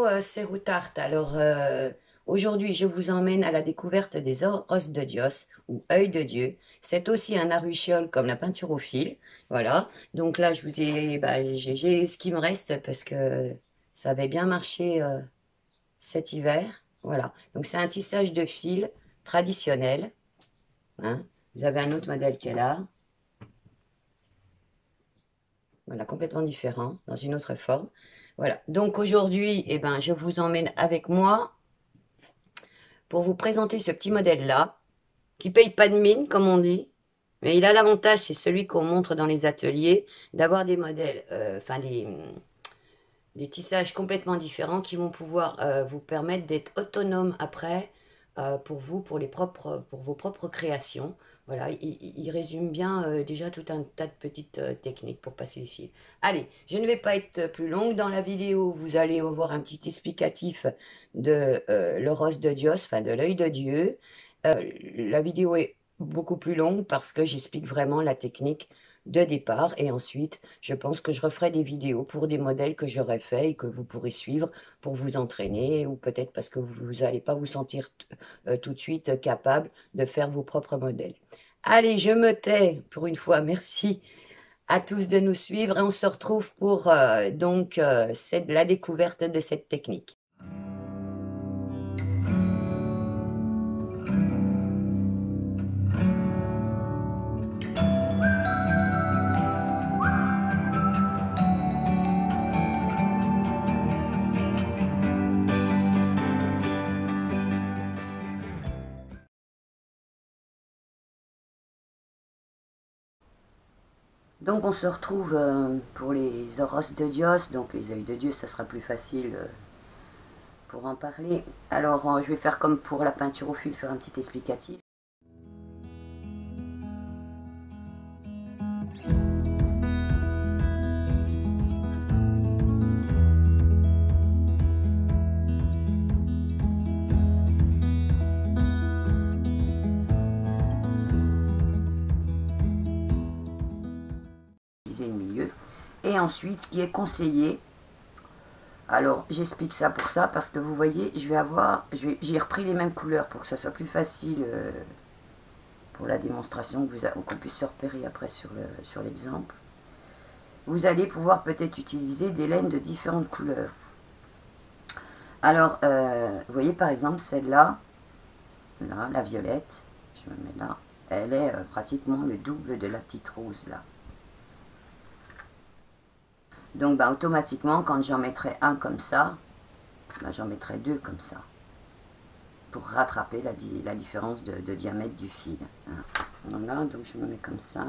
Hello, c'est Routart. Alors, aujourd'hui, je vous emmène à la découverte des os de Dios ou œil de Dieu. C'est aussi un arruchiol comme la peinture au fil. Voilà. Donc là, je vous ai, j'ai ce qui me reste parce que ça avait bien marché cet hiver. Voilà. Donc c'est un tissage de fil traditionnel, hein. Vous avez un autre modèle qui est là. Voilà, complètement différent, dans une autre forme. Voilà. Donc aujourd'hui, eh ben, je vous emmène avec moi pour vous présenter ce petit modèle-là, qui paye pas de mine, comme on dit, mais il a l'avantage, c'est celui qu'on montre dans les ateliers, d'avoir des modèles, des tissages complètement différents qui vont pouvoir vous permettre d'être autonome après pour vous, pour vos propres créations. Voilà, il résume bien déjà tout un tas de petites techniques pour passer les fils. Allez, je ne vais pas être plus longue. Dans la vidéo, vous allez voir un petit explicatif de le rose de Dios, enfin de l'œil de Dieu. La vidéo est beaucoup plus longue parce que j'explique vraiment la technique de départ et ensuite je pense que je referai des vidéos pour des modèles que j'aurais fait et que vous pourrez suivre pour vous entraîner ou peut-être parce que vous n'allez pas vous sentir tout de suite capable de faire vos propres modèles. Allez, je me tais pour une fois. Merci à tous de nous suivre et on se retrouve pour la découverte de cette technique. Donc on se retrouve pour les oros de Dios, donc les œils de Dieu, ça sera plus facile pour en parler. Alors je vais faire comme pour la peinture au fil, faire un petit explicatif. Le milieu. Et ensuite, ce qui est conseillé, alors j'explique ça pour ça, parce que vous voyez, j'ai repris les mêmes couleurs pour que ça soit plus facile pour la démonstration, qu'on puisse se repérer après sur l'exemple. Vous allez pouvoir peut-être utiliser des laines de différentes couleurs. Alors, vous voyez par exemple celle-là, là, la violette, je me mets là, elle est pratiquement le double de la petite rose là. Donc automatiquement, quand j'en mettrai un comme ça, j'en mettrai deux comme ça, pour rattraper la différence de diamètre du fil. Voilà, donc je me mets comme ça.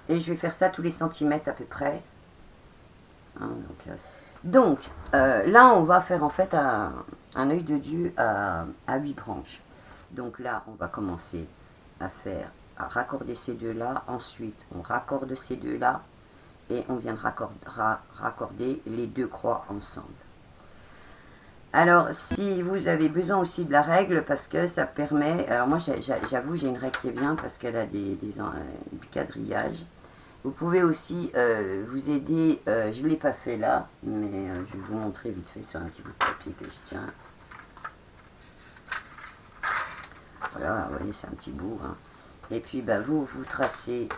Et je vais faire ça tous les centimètres à peu près. Donc là, on va faire en fait un œil de Dieu à 8 branches. Donc là, on va commencer à raccorder ces deux-là. Ensuite, on raccorde ces deux-là. Et on vient de raccorder les deux croix ensemble. Alors, si vous avez besoin aussi de la règle, parce que ça permet... Alors moi, j'avoue, j'ai une règle qui est bien, parce qu'elle a du quadrillage. Vous pouvez aussi vous aider, je ne l'ai pas fait là, mais je vais vous montrer vite fait sur un petit bout de papier que je tiens. Voilà, vous voyez, c'est un petit bout. Hein. Et puis, vous tracez...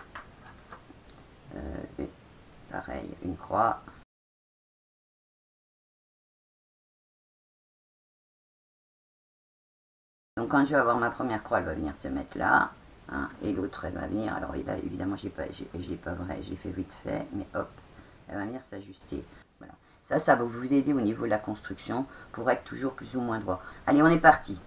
pareil, une croix. Donc quand je vais avoir ma première croix, elle va venir se mettre là. Hein, et l'autre, elle va venir. Alors là, évidemment, j'ai fait vite fait, mais hop, elle va venir s'ajuster. Voilà. Ça va vous aider au niveau de la construction pour être toujours plus ou moins droit. Allez, on est parti.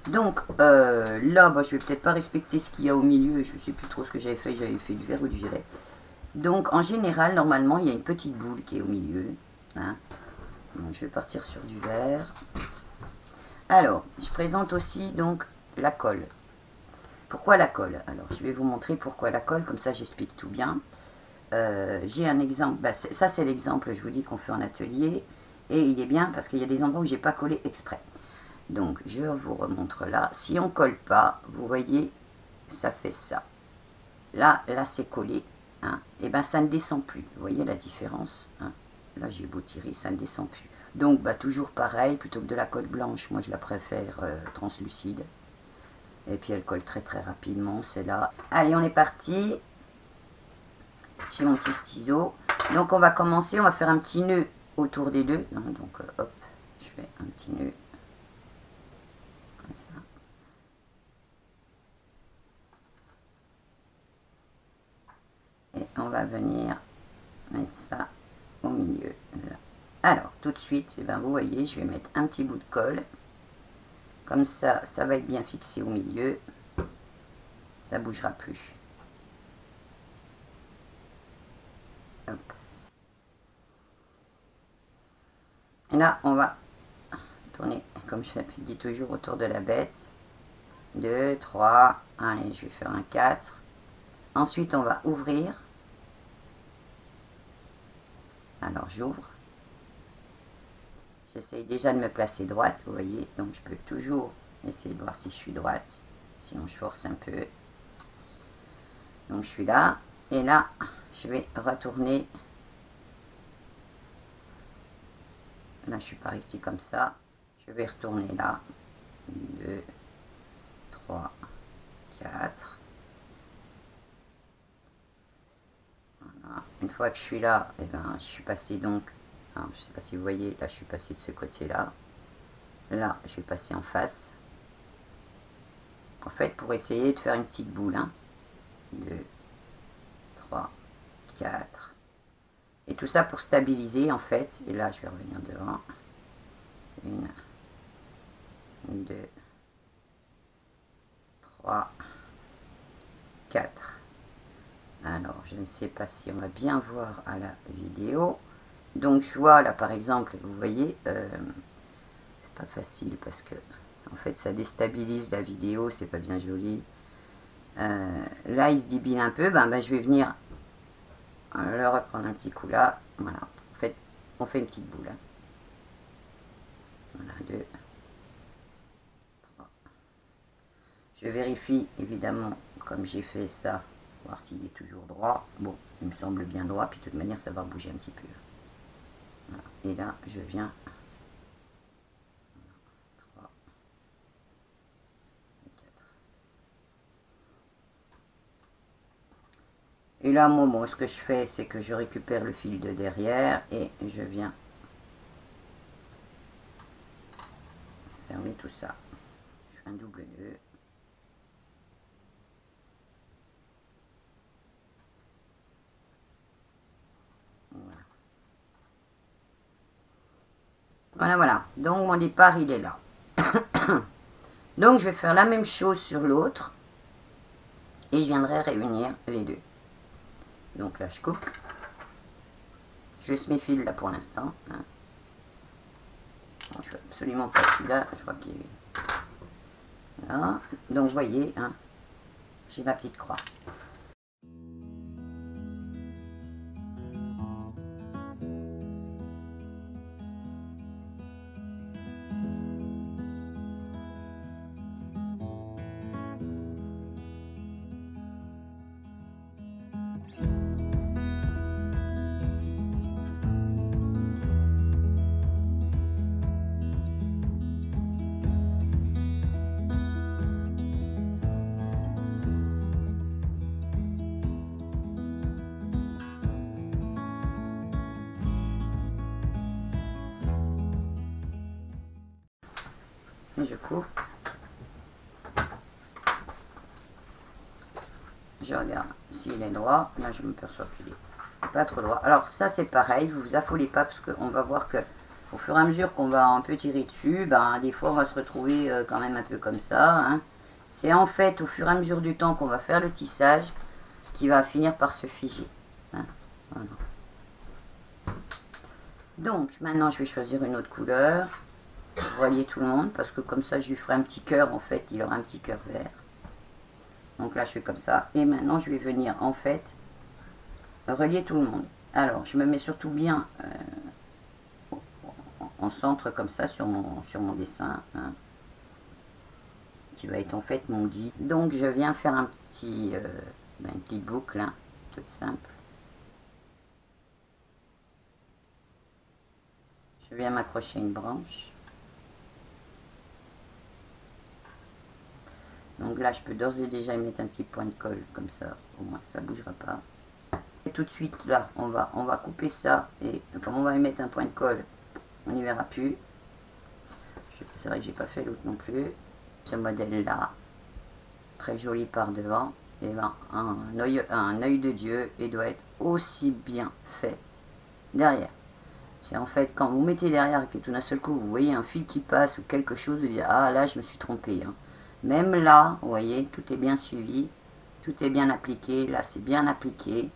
Donc là, je vais peut-être pas respecter ce qu'il y a au milieu. Je ne sais plus trop ce que j'avais fait du vert ou du violet. Donc, en général, normalement, il y a une petite boule qui est au milieu. Hein. Donc, je vais partir sur du vert. Alors, je présente aussi donc la colle. Pourquoi la colle? Alors, je vais vous montrer pourquoi la colle, comme ça j'explique tout bien. J'ai un exemple, ça c'est l'exemple, je vous dis qu'on fait en atelier. Et il est bien parce qu'il y a des endroits où j'ai pas collé exprès. Donc, je vous remontre là. Si on colle pas, vous voyez, ça fait ça. Là c'est collé. Hein, et ça ne descend plus. Vous voyez la différence, hein. Là j'ai beau tirer, ça ne descend plus. Donc bah, toujours pareil, plutôt que de la colle blanche, moi je la préfère translucide. Et puis elle colle très très rapidement, c'est là. Allez, on est parti. J'ai mon petit ciseau. Donc on va commencer, on va faire un petit nœud autour des deux. Donc hop, je fais un petit nœud. Comme ça. Et on va venir mettre ça au milieu. Là. Alors, tout de suite, eh ben, vous voyez, je vais mettre un petit bout de colle. Comme ça, ça va être bien fixé au milieu. Ça ne bougera plus. Hop. Et là, on va tourner, comme je dis toujours, autour de la bête. 2, 3, allez, je vais faire un 4. Ensuite, on va ouvrir. Alors, j'ouvre. J'essaye déjà de me placer droite, vous voyez. Donc, je peux toujours essayer de voir si je suis droite. Sinon, je force un peu. Donc, je suis là. Et là, je vais retourner. Là, je suis pas restée comme ça. Je vais retourner là. 2, 3, 4. Voilà. Une fois que je suis là, eh ben, je suis passé donc, alors, je ne sais pas si vous voyez, là je suis passé de ce côté-là. Là, je vais passer en face. En fait, pour essayer de faire une petite boule. 2, 3, 4. Et tout ça pour stabiliser en fait. Et là, je vais revenir devant. 1, 2, 3, 4. Alors, je ne sais pas si on va bien voir à la vidéo. Donc, je vois là, par exemple, vous voyez, c'est pas facile parce que, en fait, ça déstabilise la vidéo, c'est pas bien joli. Là, il se débile un peu, ben, je vais venir le reprendre un petit coup là. Voilà, en fait, on fait une petite boule. Voilà, 2, 3. Je vérifie, évidemment, comme j'ai fait ça, voir s'il est toujours droit. Bon, il me semble bien droit, puis de toute manière ça va bouger un petit peu. Voilà. Et là, je viens 3 et 4. Et là, moi, ce que je fais, c'est que je récupère le fil de derrière et je viens fermer tout ça. Je fais un double nœud. Voilà, voilà. Donc, mon départ, il est là. Donc, je vais faire la même chose sur l'autre. Et je viendrai réunir les deux. Donc là, je coupe. Juste mes fils là pour l'instant. Hein. Bon, je ne veux absolument pas celui-là. Je crois qu'il est... Voilà. Donc, vous voyez, hein, j'ai ma petite croix. Et je coupe. Je regarde s'il est droit. Là, je me perçois qu'il est pas trop droit. Alors, ça, c'est pareil. Vous vous affolez pas parce qu'on va voir que au fur et à mesure qu'on va un peu tirer dessus, ben, des fois, on va se retrouver quand même un peu comme ça. Hein. C'est en fait au fur et à mesure du temps qu'on va faire le tissage qui va finir par se figer. Hein. Voilà. Donc, maintenant, je vais choisir une autre couleur. Vous voyez tout le monde, parce que comme ça je lui ferai un petit cœur, en fait, il aura un petit cœur vert. Donc là je fais comme ça, et maintenant je vais venir en fait relier tout le monde. Alors je me mets surtout bien en centre comme ça sur mon dessin, hein, qui va être en fait mon guide. Donc je viens faire un petit, une petite boucle, hein, toute simple. Je viens m'accrocher à une branche. Donc là, je peux d'ores et déjà mettre un petit point de colle, comme ça, au moins ça ne bougera pas. Et tout de suite, là, on va couper ça, et comme on va y mettre un point de colle, on n'y verra plus. C'est vrai que j'ai pas fait l'autre non plus. Ce modèle-là, très joli par devant, et ben un œil de Dieu, et doit être aussi bien fait derrière. C'est en fait, quand vous mettez derrière, que tout d'un seul coup, vous voyez un fil qui passe, ou quelque chose, vous dites, ah là, je me suis trompé, hein. Même là, vous voyez, tout est bien suivi, tout est bien appliqué, là c'est bien appliqué.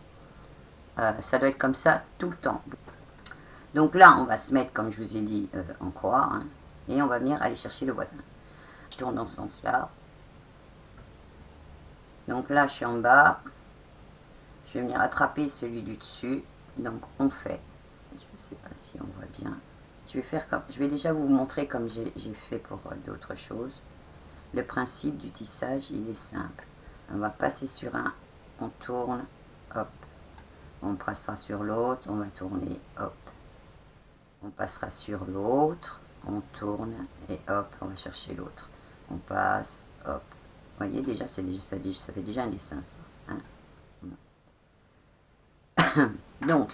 Ça doit être comme ça tout le temps. Donc là, on va se mettre, comme je vous ai dit, en croix, hein, et on va venir aller chercher le voisin. Je tourne dans ce sens-là. Donc là, je suis en bas. Je vais venir attraper celui du dessus. Donc on fait, je ne sais pas si on voit bien. Je vais déjà vous montrer comme j'ai fait pour d'autres choses. Le principe du tissage, il est simple. On va passer sur un, on tourne, hop. On passera sur l'autre, on va tourner, hop. On passera sur l'autre, on tourne et hop, on va chercher l'autre. On passe, hop. Vous voyez déjà, ça fait déjà un dessin, ça. Hein. Donc,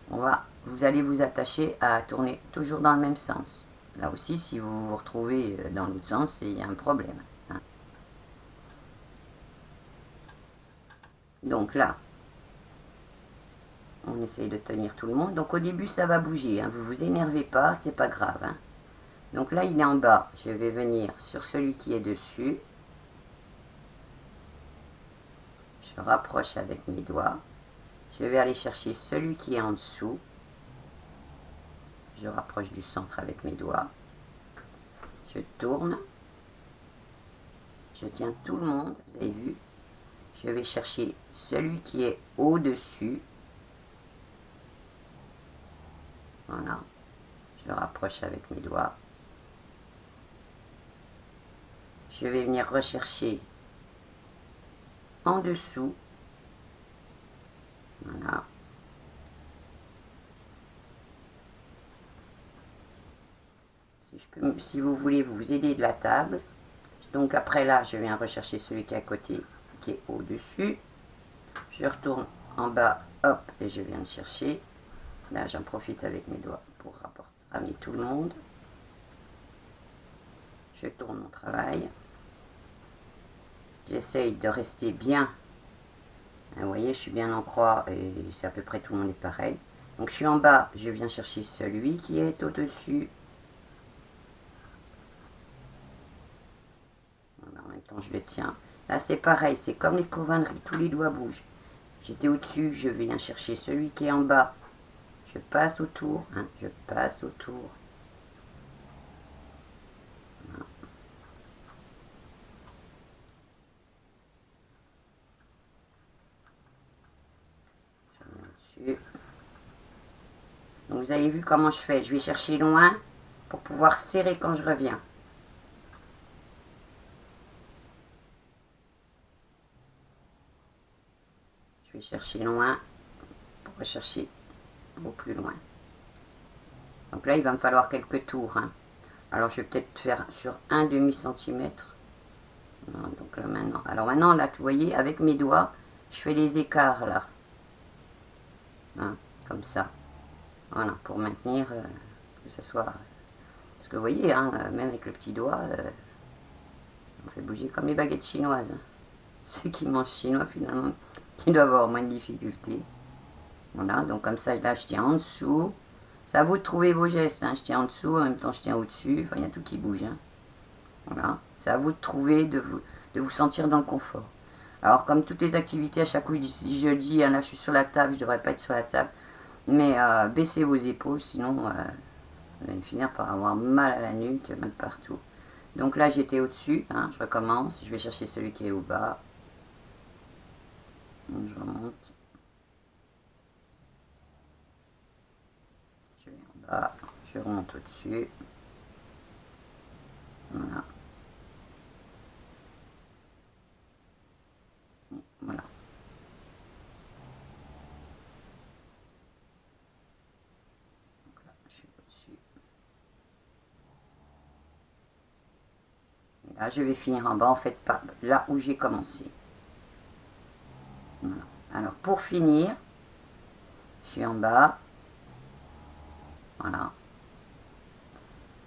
vous allez vous attacher à tourner toujours dans le même sens. Là aussi, si vous vous retrouvez dans l'autre sens, il y a un problème. Hein. Donc là, on essaye de tenir tout le monde. Donc au début, ça va bouger. Hein. Vous vous énervez pas, c'est pas grave. Hein. Donc là, il est en bas. Je vais venir sur celui qui est dessus. Je rapproche avec mes doigts. Je vais aller chercher celui qui est en dessous. Je rapproche du centre avec mes doigts. Je tourne. Je tiens tout le monde, vous avez vu. Je vais chercher celui qui est au-dessus. Voilà. Je rapproche avec mes doigts. Je vais venir rechercher en dessous. Voilà. Si vous voulez vous aider de la table. Donc après là, je viens rechercher celui qui est à côté, qui est au-dessus. Je retourne en bas, hop, et je viens de chercher. Là, j'en profite avec mes doigts pour ramener tout le monde. Je tourne mon travail. J'essaye de rester bien. Vous voyez, je suis bien en croix et c'est à peu près tout le monde est pareil. Donc je suis en bas, je viens chercher celui qui est au-dessus. Voilà, en même temps, je le tiens. Là, c'est pareil, c'est comme les covanneries, tous les doigts bougent. J'étais au-dessus, je viens chercher celui qui est en bas. Je passe autour, hein, je passe autour. Voilà. Je viens dessus. Donc vous avez vu comment je fais. Je vais chercher loin pour pouvoir serrer quand je reviens. Je vais chercher loin pour rechercher au plus loin. Donc là, il va me falloir quelques tours. Hein. Alors, je vais peut-être faire sur un demi-centimètre. Donc là, maintenant. Alors maintenant, là, vous voyez, avec mes doigts, je fais les écarts, là. Hein, comme ça. Voilà, pour maintenir que ce soit... Parce que vous voyez, hein, même avec le petit doigt, on fait bouger comme les baguettes chinoises. Ceux qui mangent chinois, finalement, qui doivent avoir moins de difficultés. Voilà, donc comme ça, là, je tiens en dessous. C'est à vous de trouver vos gestes. Hein. Je tiens en dessous, en même temps, je tiens au-dessus. Enfin, il y a tout qui bouge. Hein. Voilà, c'est à vous de trouver, de vous sentir dans le confort. Alors, comme toutes les activités, à chaque coup, je dis, là, je suis sur la table, je ne devrais pas être sur la table. Mais baissez vos épaules, sinon, vous allez finir par avoir mal à la nuque, mal partout. Donc là, j'étais au-dessus. Hein, je recommence. Je vais chercher celui qui est au bas. Donc, je remonte. Je vais en bas. Je remonte au-dessus. Voilà. Et voilà. Donc là, je suis au-dessus. Là, je vais finir en bas, en fait, pas là où j'ai commencé. Voilà. Alors, pour finir, je suis en bas. Voilà.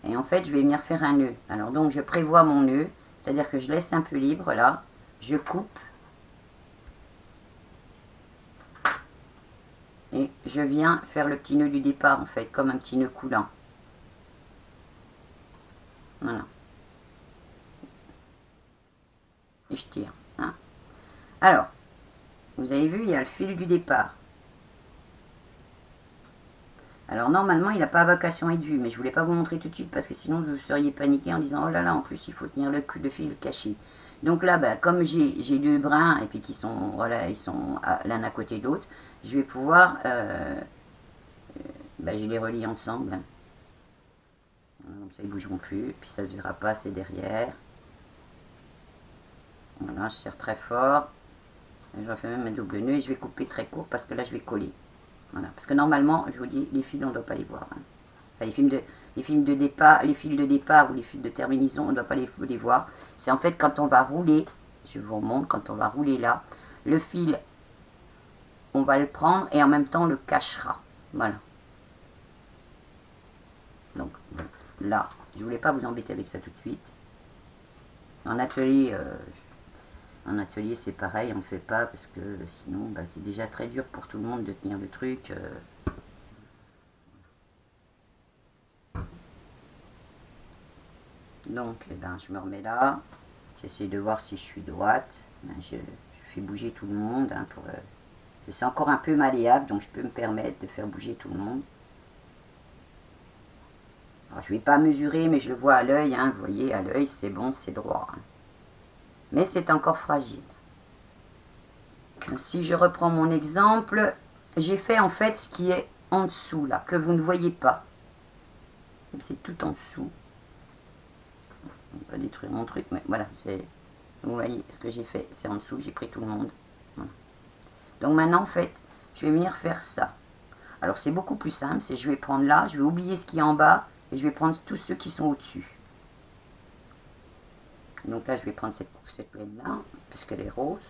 Et en fait, je vais venir faire un nœud. Alors, donc, je prévois mon nœud. C'est-à-dire que je laisse un peu libre, là. Je coupe. Et je viens faire le petit nœud du départ, en fait, comme un petit nœud coulant. Voilà. Et je tire. Hein. Alors, vous avez vu, il y a le fil du départ. Alors, normalement, il n'a pas vocation à être vu, mais je ne voulais pas vous montrer tout de suite parce que sinon, vous seriez paniqué en disant « Oh là là, en plus, il faut tenir le fil caché. » Donc là, bah, comme j'ai deux brins et puis qui sont, voilà, ils sont l'un à côté de l'autre, je vais pouvoir, bah, je les relie ensemble. Comme ça, ils ne bougeront plus, puis ça ne se verra pas, c'est derrière. Voilà, je serre très fort. Et je refais même un double nœud et je vais couper très court parce que là, je vais coller. Voilà, parce que normalement, je vous dis, les fils, on ne doit pas les voir. Hein. Enfin, les fils de départ ou les fils de terminaison, on ne doit pas les voir. C'est en fait quand on va rouler, je vous remontre, quand on va rouler là, le fil, on va le prendre et en même temps on le cachera. Voilà. Donc là, je ne voulais pas vous embêter avec ça tout de suite. En atelier, c'est pareil, on ne fait pas parce que sinon, bah, c'est déjà très dur pour tout le monde de tenir le truc. Donc, eh ben, je me remets là. J'essaie de voir si je suis droite. Ben, je fais bouger tout le monde. Hein, c'est encore un peu malléable, donc je peux me permettre de faire bouger tout le monde. Alors, je ne vais pas mesurer, mais je le vois à l'œil. Hein, vous voyez, à l'œil, c'est bon, c'est droit. Hein. Mais c'est encore fragile. Donc, si je reprends mon exemple, j'ai fait en fait ce qui est en dessous, là, que vous ne voyez pas. C'est tout en dessous. On ne va pas détruire mon truc, mais voilà, c'est... Vous voyez, ce que j'ai fait, c'est en dessous, j'ai pris tout le monde. Voilà. Donc maintenant, en fait, je vais venir faire ça. Alors, c'est beaucoup plus simple, c'est je vais prendre là, je vais oublier ce qui est en bas, et je vais prendre tous ceux qui sont au-dessus. Donc là, je vais prendre cette laine-là, puisqu'elle est rose.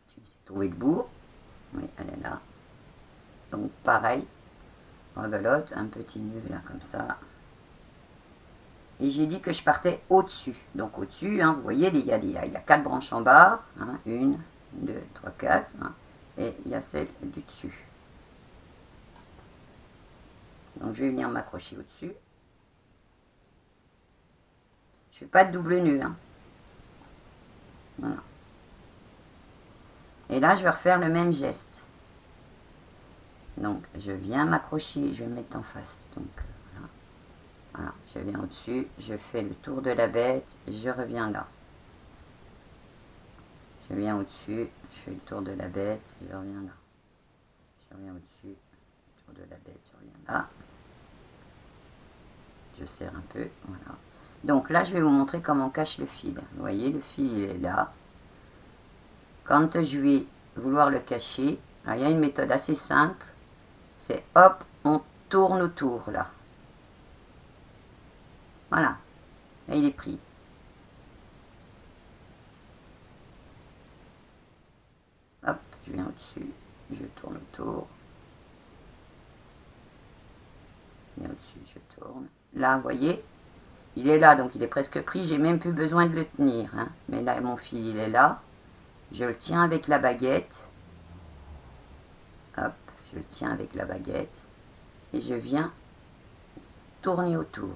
Je vais essayer de trouver le bout. Oui, elle est là. Donc, pareil, rebelote, un petit nœud là, comme ça. Et j'ai dit que je partais au-dessus. Donc au-dessus, hein, vous voyez, il y a 4 branches en bas. Hein, 1, 2, 3, 4. Hein, et il y a celle du dessus. Donc je vais venir m'accrocher au-dessus. Je ne fais pas de double nœud. Hein. Voilà. Et là, je vais refaire le même geste. Donc je viens m'accrocher, je vais me mettre en face. Donc voilà, je viens au-dessus, je fais le tour de la bête, je reviens là. Je viens au-dessus, je fais le tour de la bête, je reviens là. Je reviens au-dessus, tour de la bête, je reviens là. Je serre un peu, voilà. Donc là, je vais vous montrer comment on cache le fil. Vous voyez, le fil, il est là. Quand je vais vouloir le cacher, alors, il y a une méthode assez simple. C'est hop, on tourne autour, là. Voilà, là il est pris. Hop, je viens au-dessus, je tourne autour. Je viens au-dessus, je tourne. Là, vous voyez, il est là, donc il est presque pris. J'ai même plus besoin de le tenir. Hein. Mais là, mon fil, il est là. Je le tiens avec la baguette. Hop, je le tiens avec la baguette. Et je viens tourner autour.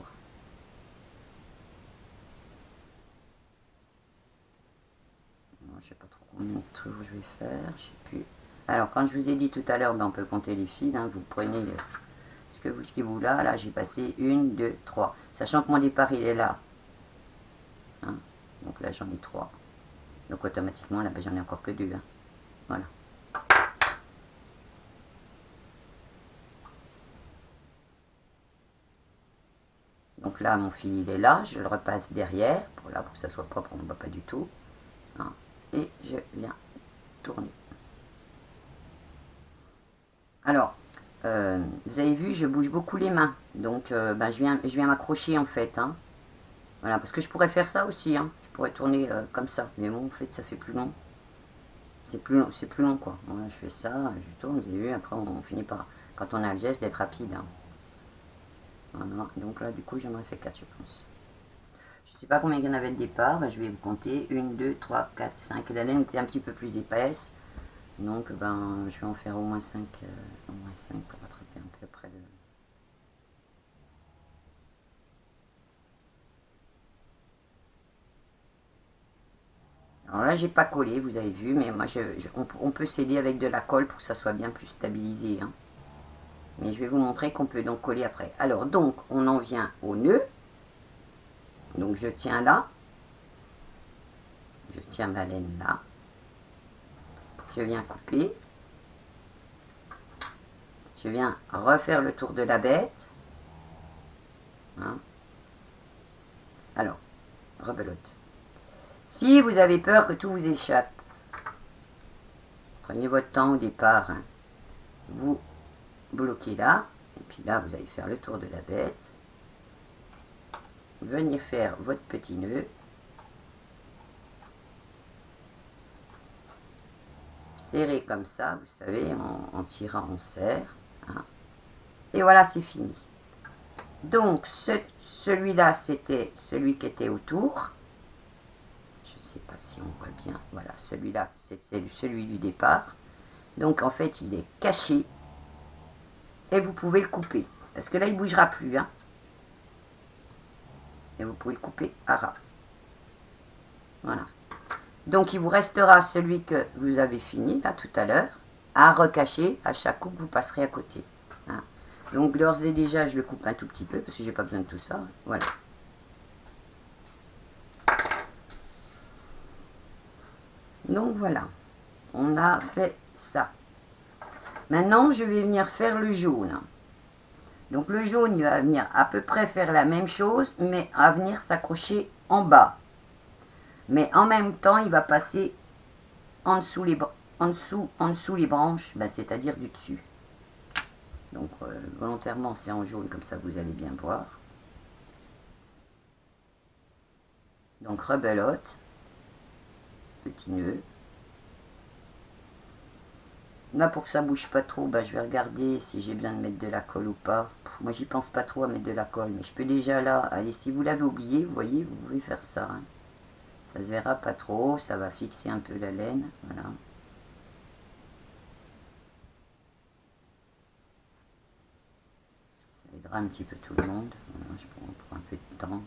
Je ne sais pas trop combien de tours je vais faire, je sais plus. Alors, quand je vous ai dit tout à l'heure, ben, on peut compter les fils, hein, vous prenez ce qui vous là, j'ai passé 1, 2, 3. Sachant que mon départ, il est là. Hein, donc là, j'en ai 3. Donc, automatiquement, là, ben, j'en ai encore que 2. Hein. Voilà. Donc là, mon fil, il est là. Je le repasse derrière, pour que ça soit propre, qu'on ne voit pas du tout. Hein. Et je viens tourner. Alors, vous avez vu, je bouge beaucoup les mains. Donc, ben, je viens m'accrocher en fait. Hein. Voilà, parce que je pourrais faire ça aussi. Hein. Je pourrais tourner comme ça. Mais bon, en fait, ça fait plus long. C'est plus long quoi. Voilà, je fais ça, je tourne, vous avez vu, après on finit par, quand on a le geste, d'être rapide. Hein. Voilà, donc là, du coup, j'en aurais fait 4, je pense. Je ne sais pas combien il y en avait de départ, ben, je vais vous compter. 1, 2, 3, 4, 5. La laine était un petit peu plus épaisse. Donc, ben, je vais en faire au moins 5, pour rattraper un peu près le... Alors là, j'ai pas collé, vous avez vu, mais moi, on peut s'aider avec de la colle pour que ça soit bien plus stabilisé. Hein. Mais je vais vous montrer qu'on peut donc coller après. Alors, donc, on en vient au nœud. Donc, je tiens là. Je tiens ma laine là. Je viens couper. Je viens refaire le tour de la bête. Hein. Alors, rebelote. Si vous avez peur que tout vous échappe, prenez votre temps au départ. Hein. Vous bloquez là. Et puis là, vous allez faire le tour de la bête. Venir faire votre petit nœud. Serrer comme ça, vous savez, en tirant, on serre. Hein. Et voilà, c'est fini. Donc, celui-là, c'était celui qui était autour. Je ne sais pas si on voit bien. Voilà, celui-là, c'est celui du départ. Donc, en fait, il est caché. Et vous pouvez le couper. Parce que là, il ne bougera plus. Hein. Et vous pouvez le couper à ras. Voilà. Donc, il vous restera celui que vous avez fini, là, tout à l'heure, à recacher à chaque coup que vous passerez à côté. Hein. Donc, d'ores et déjà, je le coupe un tout petit peu, parce que j'ai pas besoin de tout ça. Voilà. Donc, voilà. On a fait ça. Maintenant, je vais venir faire le jaune. Donc, le jaune, il va venir à peu près faire la même chose, mais à venir s'accrocher en bas. Mais en même temps, il va passer en dessous les branches, ben, c'est-à-dire du dessus. Donc, volontairement, c'est en jaune, comme ça, vous allez bien voir. Donc, rebelote. Petit nœud. Là, pour que ça bouge pas trop, ben, je vais regarder si j'ai besoin de mettre de la colle ou pas. Moi, j'y pense pas trop à mettre de la colle, mais je peux déjà là, allez, si vous l'avez oublié, vous voyez, vous pouvez faire ça. Hein. Ça se verra pas trop, ça va fixer un peu la laine, voilà. Ça aidera un petit peu tout le monde. Voilà, je prends un peu de temps.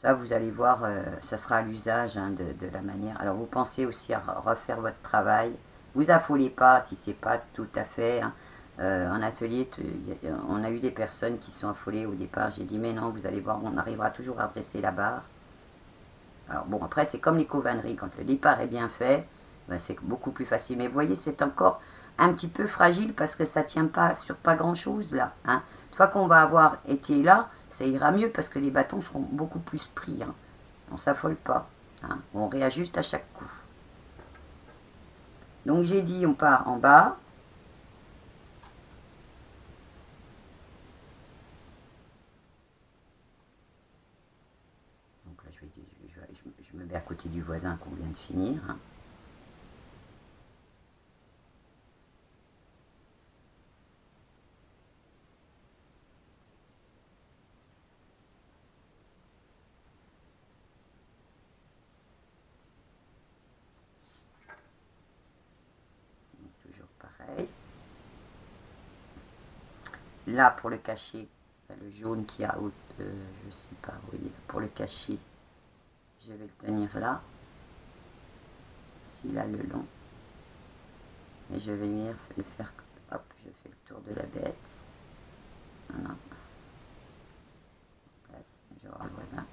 Ça, vous allez voir, ça sera à l'usage hein, de la manière. Alors, vous pensez aussi à refaire votre travail. Vous affolez pas si c'est pas tout à fait. Hein. En atelier, on a eu des personnes qui sont affolées au départ. J'ai dit, mais non, vous allez voir, on arrivera toujours à dresser la barre. Alors, bon, après, c'est comme les covanneries. Quand le départ est bien fait, ben, c'est beaucoup plus facile. Mais vous voyez, c'est encore un petit peu fragile parce que ça ne tient pas sur pas grand-chose, là. Hein. Une fois qu'on va avoir été là, ça ira mieux parce que les bâtons seront beaucoup plus pris. Hein. On ne s'affole pas. Hein. On réajuste à chaque coup. Donc j'ai dit on part en bas. Donc là je me mets à côté du voisin qu'on vient de finir. Hein. Pareil. Là, pour le cacher, le jaune qui a haute, je sais pas, vous voyez, pour le cacher, je vais le tenir là, ici, là, le long. Et je vais venir le faire, hop, je fais le tour de la bête. Voilà. Place, je vais voir le voisin.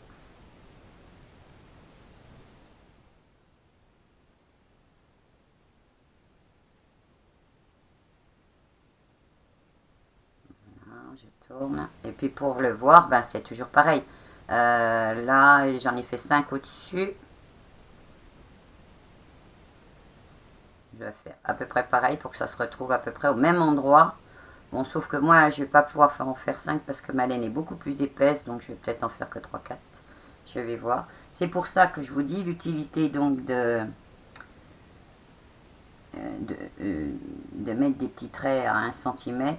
Je tourne. Et puis pour le voir, ben, c'est toujours pareil. Là, j'en ai fait 5 au-dessus. je vais faire à peu près pareil pour que ça se retrouve à peu près au même endroit. Bon, sauf que moi, je vais pas pouvoir en faire 5 parce que ma laine est beaucoup plus épaisse, donc je vais peut-être en faire que 3-4. Je vais voir. C'est pour ça que je vous dis l'utilité donc de mettre des petits traits à 1 cm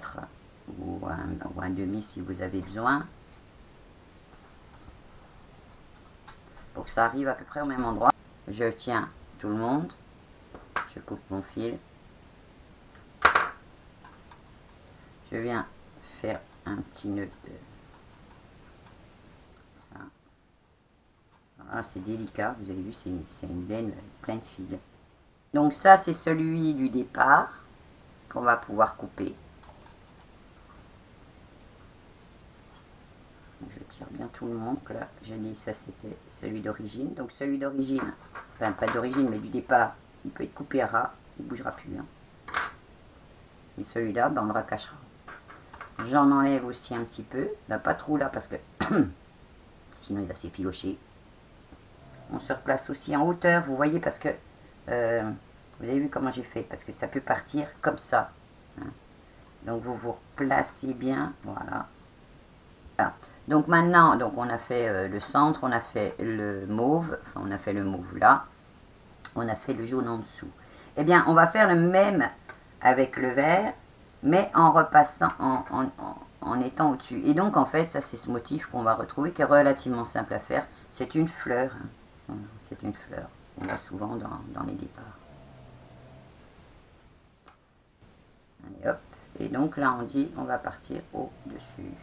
ou un demi si vous avez besoin. Pour que ça arrive à peu près au même endroit. Je tiens tout le monde. Je coupe mon fil. Je viens faire un petit nœud de ça. Voilà, c'est délicat. Vous avez vu, c'est une laine pleine de fils. Donc ça, c'est celui du départ qu'on va pouvoir couper. Je tire bien tout le monde. Là, je dis ça, c'était celui d'origine. Donc celui d'origine, enfin pas d'origine, mais du départ, il peut être coupé à ras. Il ne bougera plus. Hein. Et celui-là, ben, on le racachera. J'en enlève aussi un petit peu. Ben, pas trop là parce que sinon il va s'effilocher. On se replace aussi en hauteur, vous voyez, parce que vous avez vu comment j'ai fait, parce que ça peut partir comme ça. Hein. Donc vous vous replacez bien, voilà. Voilà. Donc maintenant, donc on a fait le centre, on a fait le mauve, enfin on a fait le mauve là, on a fait le jaune en dessous. Eh bien, on va faire le même avec le vert, mais en repassant, en étant au-dessus. Et donc, en fait, ça, c'est ce motif qu'on va retrouver, qui est relativement simple à faire. C'est une fleur. Hein. Voilà, c'est une fleur. On voit souvent dans les départs. Allez, hop. Et donc, là, on dit, on va partir au-dessus.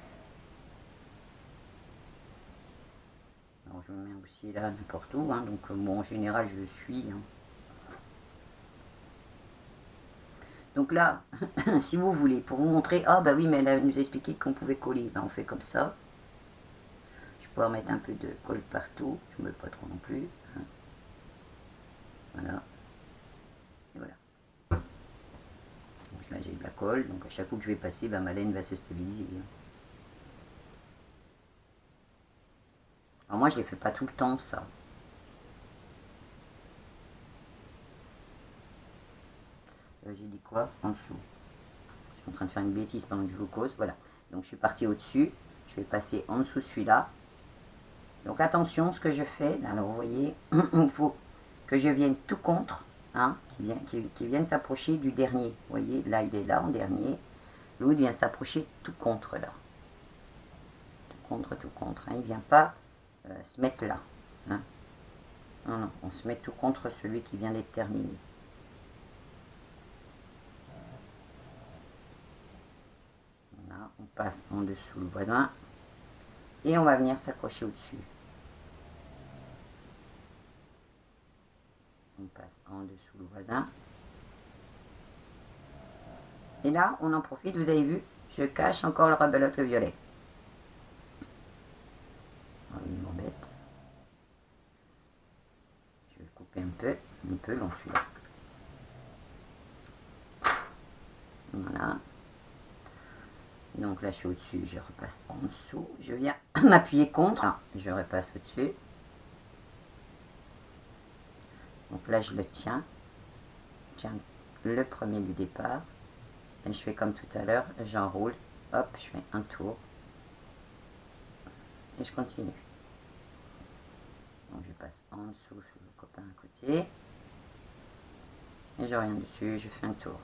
Alors, je me mets aussi là, n'importe où. Hein. Donc, bon, en général, je suis... Hein. Donc là, si vous voulez, pour vous montrer, ah bah oui, mais elle nous a expliqué qu'on pouvait coller, ben on fait comme ça. Je peux mettre un peu de colle partout, je ne mets pas trop non plus. Hein. Voilà. Et voilà. Donc là j'ai de la colle, donc à chaque coup que je vais passer, ben, ma laine va se stabiliser. Alors moi je ne les fais pas tout le temps ça. J'ai dit quoi en dessous? Je suis en train de faire une bêtise pendant que je vous cause. Voilà. Donc je suis partie au-dessus. Je vais passer en dessous celui-là. Donc attention, ce que je fais. Alors vous voyez, il faut que je vienne tout contre. Hein, qui vienne s'approcher du dernier. Vous voyez, là il est là en dernier. L'autre vient s'approcher tout contre là. Tout contre, tout contre. Hein. Il ne vient pas se mettre là. Hein. Non, non, on se met tout contre celui qui vient d'être terminé. On passe en dessous le voisin et on va venir s'accrocher au-dessus. On passe en dessous le voisin. Et là, on en profite, vous avez vu, je cache encore le rebelote, le violet. Oh, il m'embête. Je vais couper un peu l'enfilé. Voilà. Donc là, je suis au-dessus, je repasse en dessous. Je viens m'appuyer contre, je repasse au-dessus. Donc là, je le tiens. Je tiens le premier du départ. Et je fais comme tout à l'heure, j'enroule. Hop, je fais un tour. Et je continue. Donc je passe en dessous sur le copain à côté. Et je reviens dessus, je fais un tour.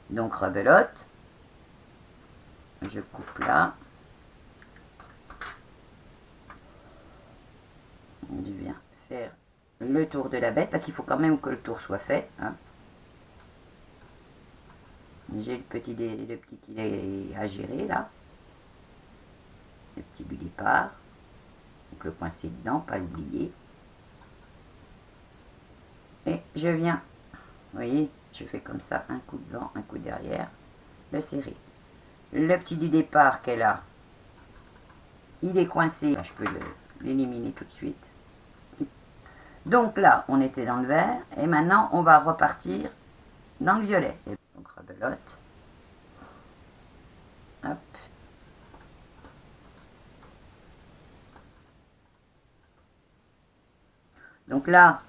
Donc rebelote, je coupe là, je viens faire le tour de la bête, parce qu'il faut quand même que le tour soit fait. Hein. J'ai le petit qu'il est à gérer là. le petit du départ. Donc le coincer dedans, pas l'oublier. Et je viens, vous voyez, je fais comme ça, un coup devant, un coup derrière, le serrer. Le petit du départ qu'elle a, il est coincé, je peux l'éliminer tout de suite. Donc là, on était dans le vert, et maintenant on va repartir dans le violet. Et donc rebelote. Hop. Donc là,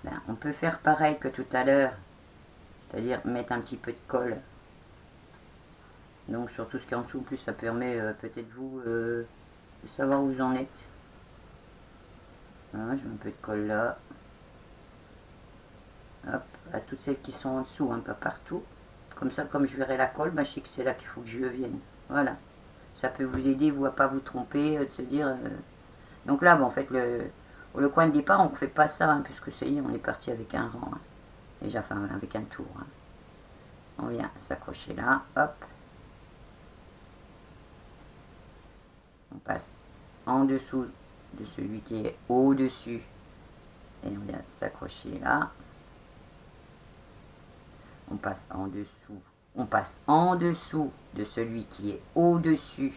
ben, on peut faire pareil que tout à l'heure, c'est-à-dire mettre un petit peu de colle. Donc sur tout ce qui est en dessous, plus ça permet peut-être vous de savoir où vous en êtes. Voilà, je mets un peu de colle là. Hop, à toutes celles qui sont en dessous, hein, pas partout. Comme ça, comme je verrai la colle, ben, je sais que c'est là qu'il faut que je vienne. Voilà. Ça peut vous aider, vous, à pas vous tromper, de se dire... Donc là, bon, en fait, le coin de départ, on ne fait pas ça, hein, puisque ça y est, on est parti avec un rang. Hein. Déjà, enfin, avec un tour. Hein. On vient s'accrocher là, hop. On passe en dessous de celui qui est au-dessus. Et on vient s'accrocher là. On passe en dessous. On passe en dessous de celui qui est au-dessus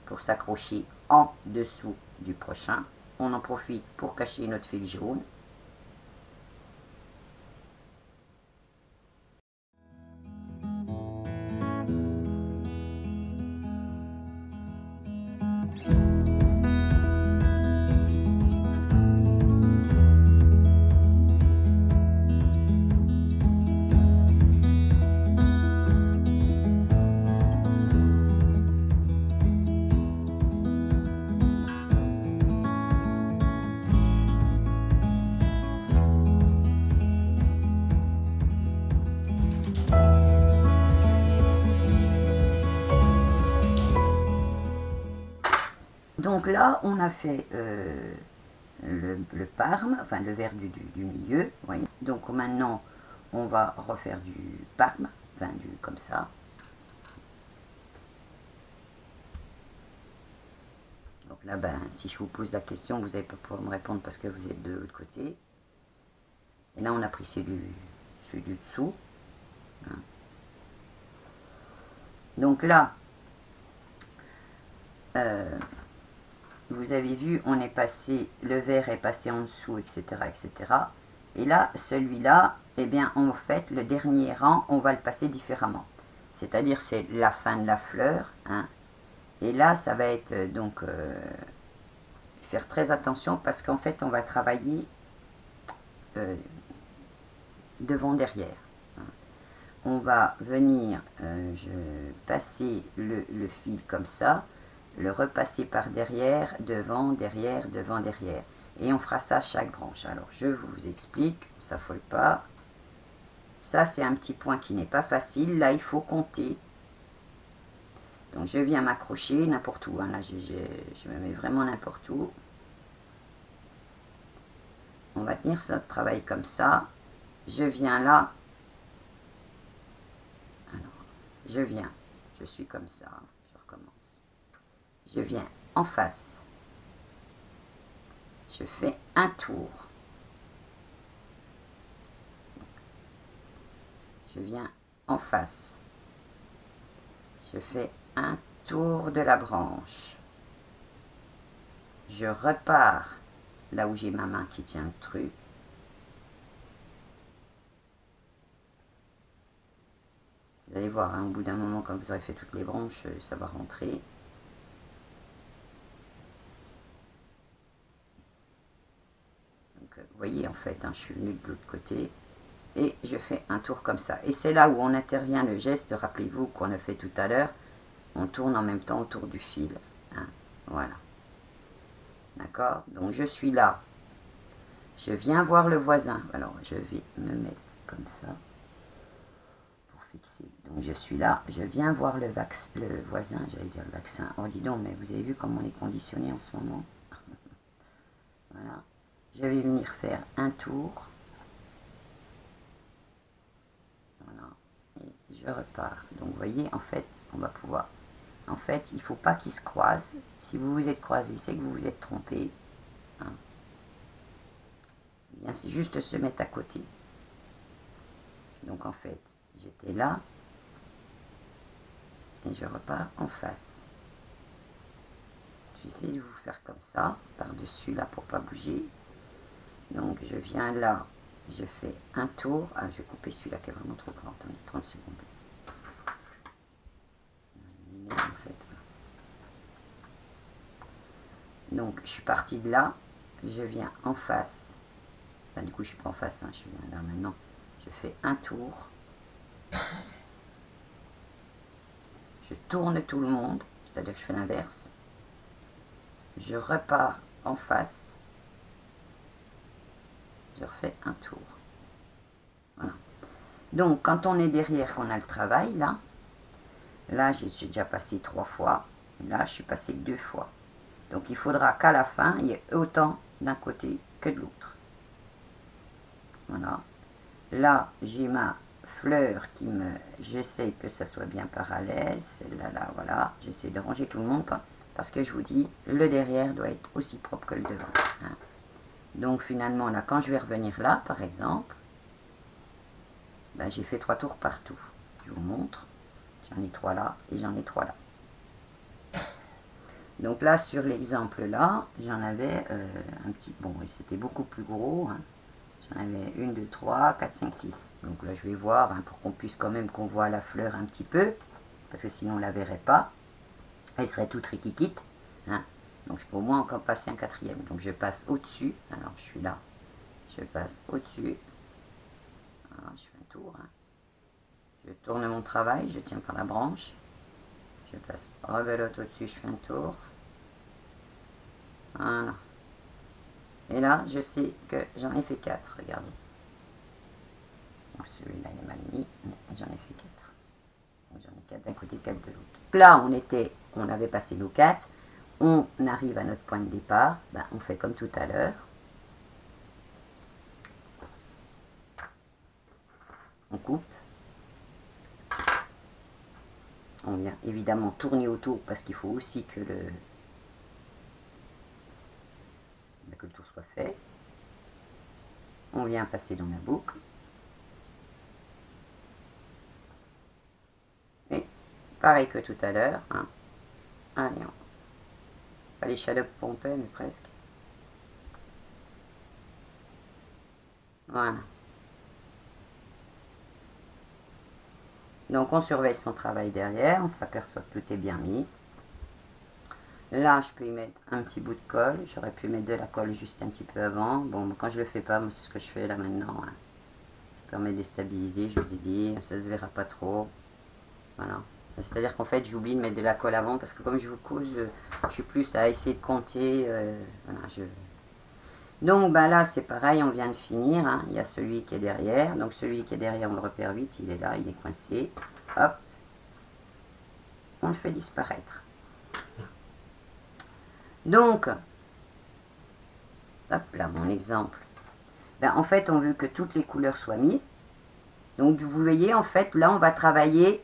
pour s'accrocher en dessous du prochain. On en profite pour cacher notre fil jaune. Donc là, on a fait le parme, enfin le vert du milieu. Vous voyez. Donc maintenant, on va refaire du parme, enfin comme ça. Donc là, ben, si je vous pose la question, vous n'allez pas pouvoir me répondre parce que vous êtes de l'autre côté. Et là, on a pris celui du dessous. Hein. Donc là, vous avez vu, on est passé, le vert est passé en dessous, etc., etc. Et là, celui-là, eh bien, en fait, le dernier rang, on va le passer différemment. C'est-à-dire, c'est la fin de la fleur. Hein. Et là, ça va être, donc, faire très attention parce qu'en fait, on va travailler devant, derrière. Hein. On va venir passer le fil comme ça, le repasser par derrière, devant, derrière, devant, derrière. Et on fera ça à chaque branche. Alors, je vous explique, ça ne s'affole pas. Ça, c'est un petit point qui n'est pas facile. Là, il faut compter. Donc, je viens m'accrocher n'importe où. Hein. Là, je me mets vraiment n'importe où. On va tenir ce travail comme ça. Je viens là. Alors, je viens. Je suis comme ça. Je recommence. Je viens en face, je fais un tour, je viens en face, je fais un tour de la branche, je repars là où j'ai ma main qui tient le truc, vous allez voir, hein, au bout d'un moment, quand vous aurez fait toutes les branches, ça va rentrer. Vous voyez, en fait, hein, je suis venue de l'autre côté et je fais un tour comme ça. Et c'est là où on intervient le geste, rappelez-vous qu'on a fait tout à l'heure, on tourne en même temps autour du fil. Hein, voilà. D'accord? Donc je suis là, je viens voir le voisin. Alors je vais me mettre comme ça pour fixer. Donc je suis là, je viens voir le voisin, j'allais dire le vaccin. Oh dis donc, mais vous avez vu comment on est conditionné en ce moment? Voilà. Je vais venir faire un tour. Voilà. Et je repars. Donc, vous voyez, en fait, on va pouvoir en fait, il ne faut pas qu'ils se croisent. Si vous vous êtes croisés, c'est que vous vous êtes trompé. Hein. Bien, c'est juste se mettre à côté. Donc en fait, j'étais là et je repars en face. Je vais essayer de vous faire comme ça, par-dessus là pour pas bouger. Donc je viens là, je fais un tour. Ah, je vais couper celui-là qui est vraiment trop grand. Attendez, 30 secondes. En fait. Donc je suis partie de là, je viens en face. Enfin, du coup je suis pas en face, hein, je viens là maintenant. Je fais un tour. Je tourne tout le monde, c'est-à-dire que je fais l'inverse. Je repars en face. Je refais un tour. Voilà. Donc, quand on est derrière, qu'on a le travail, là, j'ai déjà passé 3 fois. Et là, je suis passé 2 fois. Donc, il faudra qu'à la fin, il y ait autant d'un côté que de l'autre. Voilà. Là, j'ai ma fleur qui me... J'essaie que ça soit bien parallèle. Celle-là, là, voilà. J'essaie de ranger tout le monde parce que je vous dis, le derrière doit être aussi propre que le devant. Hein. Donc, finalement, là, quand je vais revenir là, par exemple, ben, j'ai fait 3 tours partout. Je vous montre. J'en ai 3 là et j'en ai 3 là. Donc là, sur l'exemple là, j'en avais un petit... Bon, c'était beaucoup plus gros. Hein. J'en avais 1, 2, 3, 4, 5, 6. Donc là, je vais voir hein, pour qu'on puisse quand même qu'on voit la fleur un petit peu. Parce que sinon, on ne la verrait pas. Elle serait toute riquiquite. Hein. Donc, je peux au moins encore passer un 4e. Donc, je passe au-dessus. Alors, je suis là. Je passe au-dessus. Alors, je fais un tour. Hein. Je tourne mon travail. Je tiens par la branche. Je passe rebelote au-dessus. Je fais un tour. Voilà. Et là, je sais que j'en ai fait 4. Regardez. Celui-là, il est mal mis. Mais j'en ai fait 4. J'en ai 4 d'un côté, 4 de l'autre. Là, on avait passé nos 4. On arrive à notre point de départ. Ben, on fait comme tout à l'heure. On coupe. On vient évidemment tourner autour parce qu'il faut aussi que le tour soit fait. On vient passer dans la boucle. Et pareil que tout à l'heure. Hein. Allez, pas les shadows pompés, mais presque. Voilà. Donc on surveille son travail derrière, on s'aperçoit que tout est bien mis. Là, je peux y mettre un petit bout de colle. J'aurais pu mettre de la colle juste un petit peu avant. Bon, quand je le fais pas, moi c'est ce que je fais là maintenant. Hein. Ça permet de stabiliser, je vous ai dit, ça se verra pas trop. Voilà. C'est-à-dire qu'en fait, j'oublie de mettre de la colle avant parce que comme je vous couse, je suis plus à essayer de compter. Voilà, Donc ben là, c'est pareil, on vient de finir. Hein. Il y a celui qui est derrière. Donc celui qui est derrière, on le repère vite, il est là, il est coincé. Hop. On le fait disparaître. Donc, hop là, mon exemple. Ben, en fait, on veut que toutes les couleurs soient mises. Donc, vous voyez, en fait, là, on va travailler,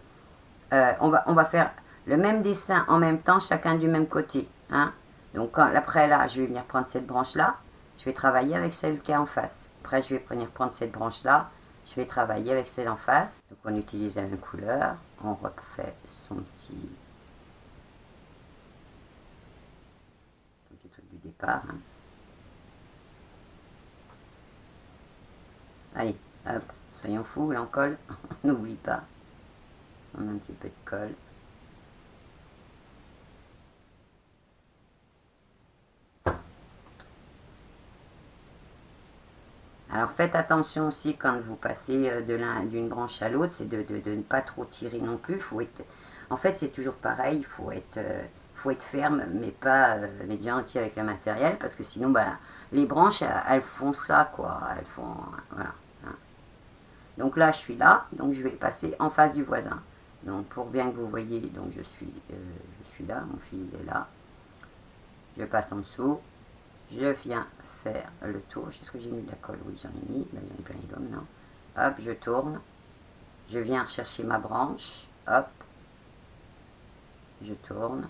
on va faire le même dessin en même temps, chacun du même côté. Hein. Donc, après, là, je vais venir prendre cette branche-là. Je vais travailler avec celle qui est en face. Après, je vais venir prendre cette branche-là. Je vais travailler avec celle en face. Donc, on utilise la même couleur. On refait son petit truc du départ. Hein. Allez, hop, soyons fous, là on colle, on n'oublie pas. On a un petit peu de colle. Alors faites attention aussi quand vous passez d'une branche à l'autre, c'est de ne pas trop tirer non plus. En fait, c'est toujours pareil, il faut être ferme, mais pas déjà entier avec le matériel, parce que sinon, bah, les branches, elles font ça, quoi. Elles font, voilà. Hein. Donc là, je suis là, donc je vais passer en face du voisin. Donc pour bien que vous voyez, donc je suis là, mon fil est là. Je passe en dessous, je viens faire le tour. Est-ce que j'ai mis de la colle? Oui, j'en ai mis. Là, j'en ai plein les gommes, non. Hop, je tourne. Je viens rechercher ma branche. Hop. je tourne.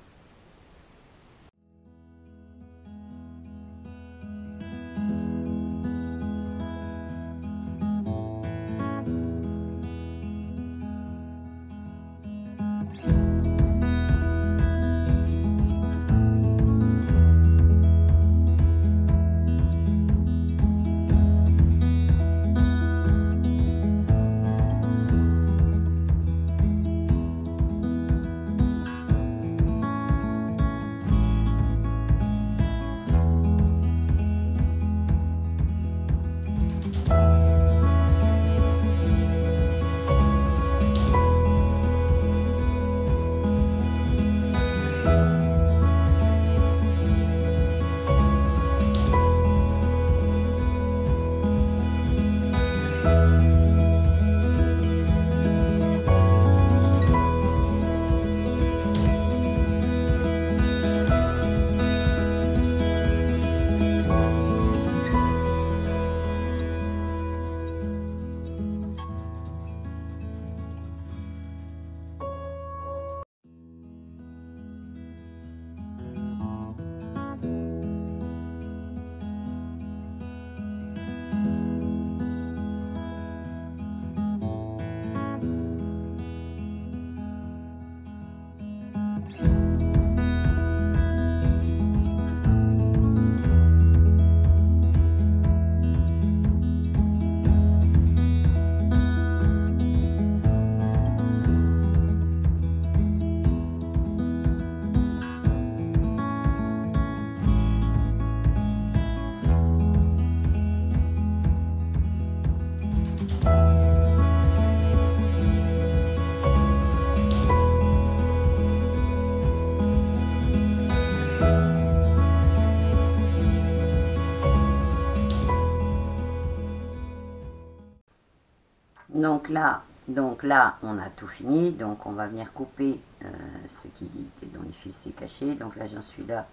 Donc là, on a tout fini. Donc on va venir couper ce qui dont les fils s'est caché. Donc là, j'en suis là.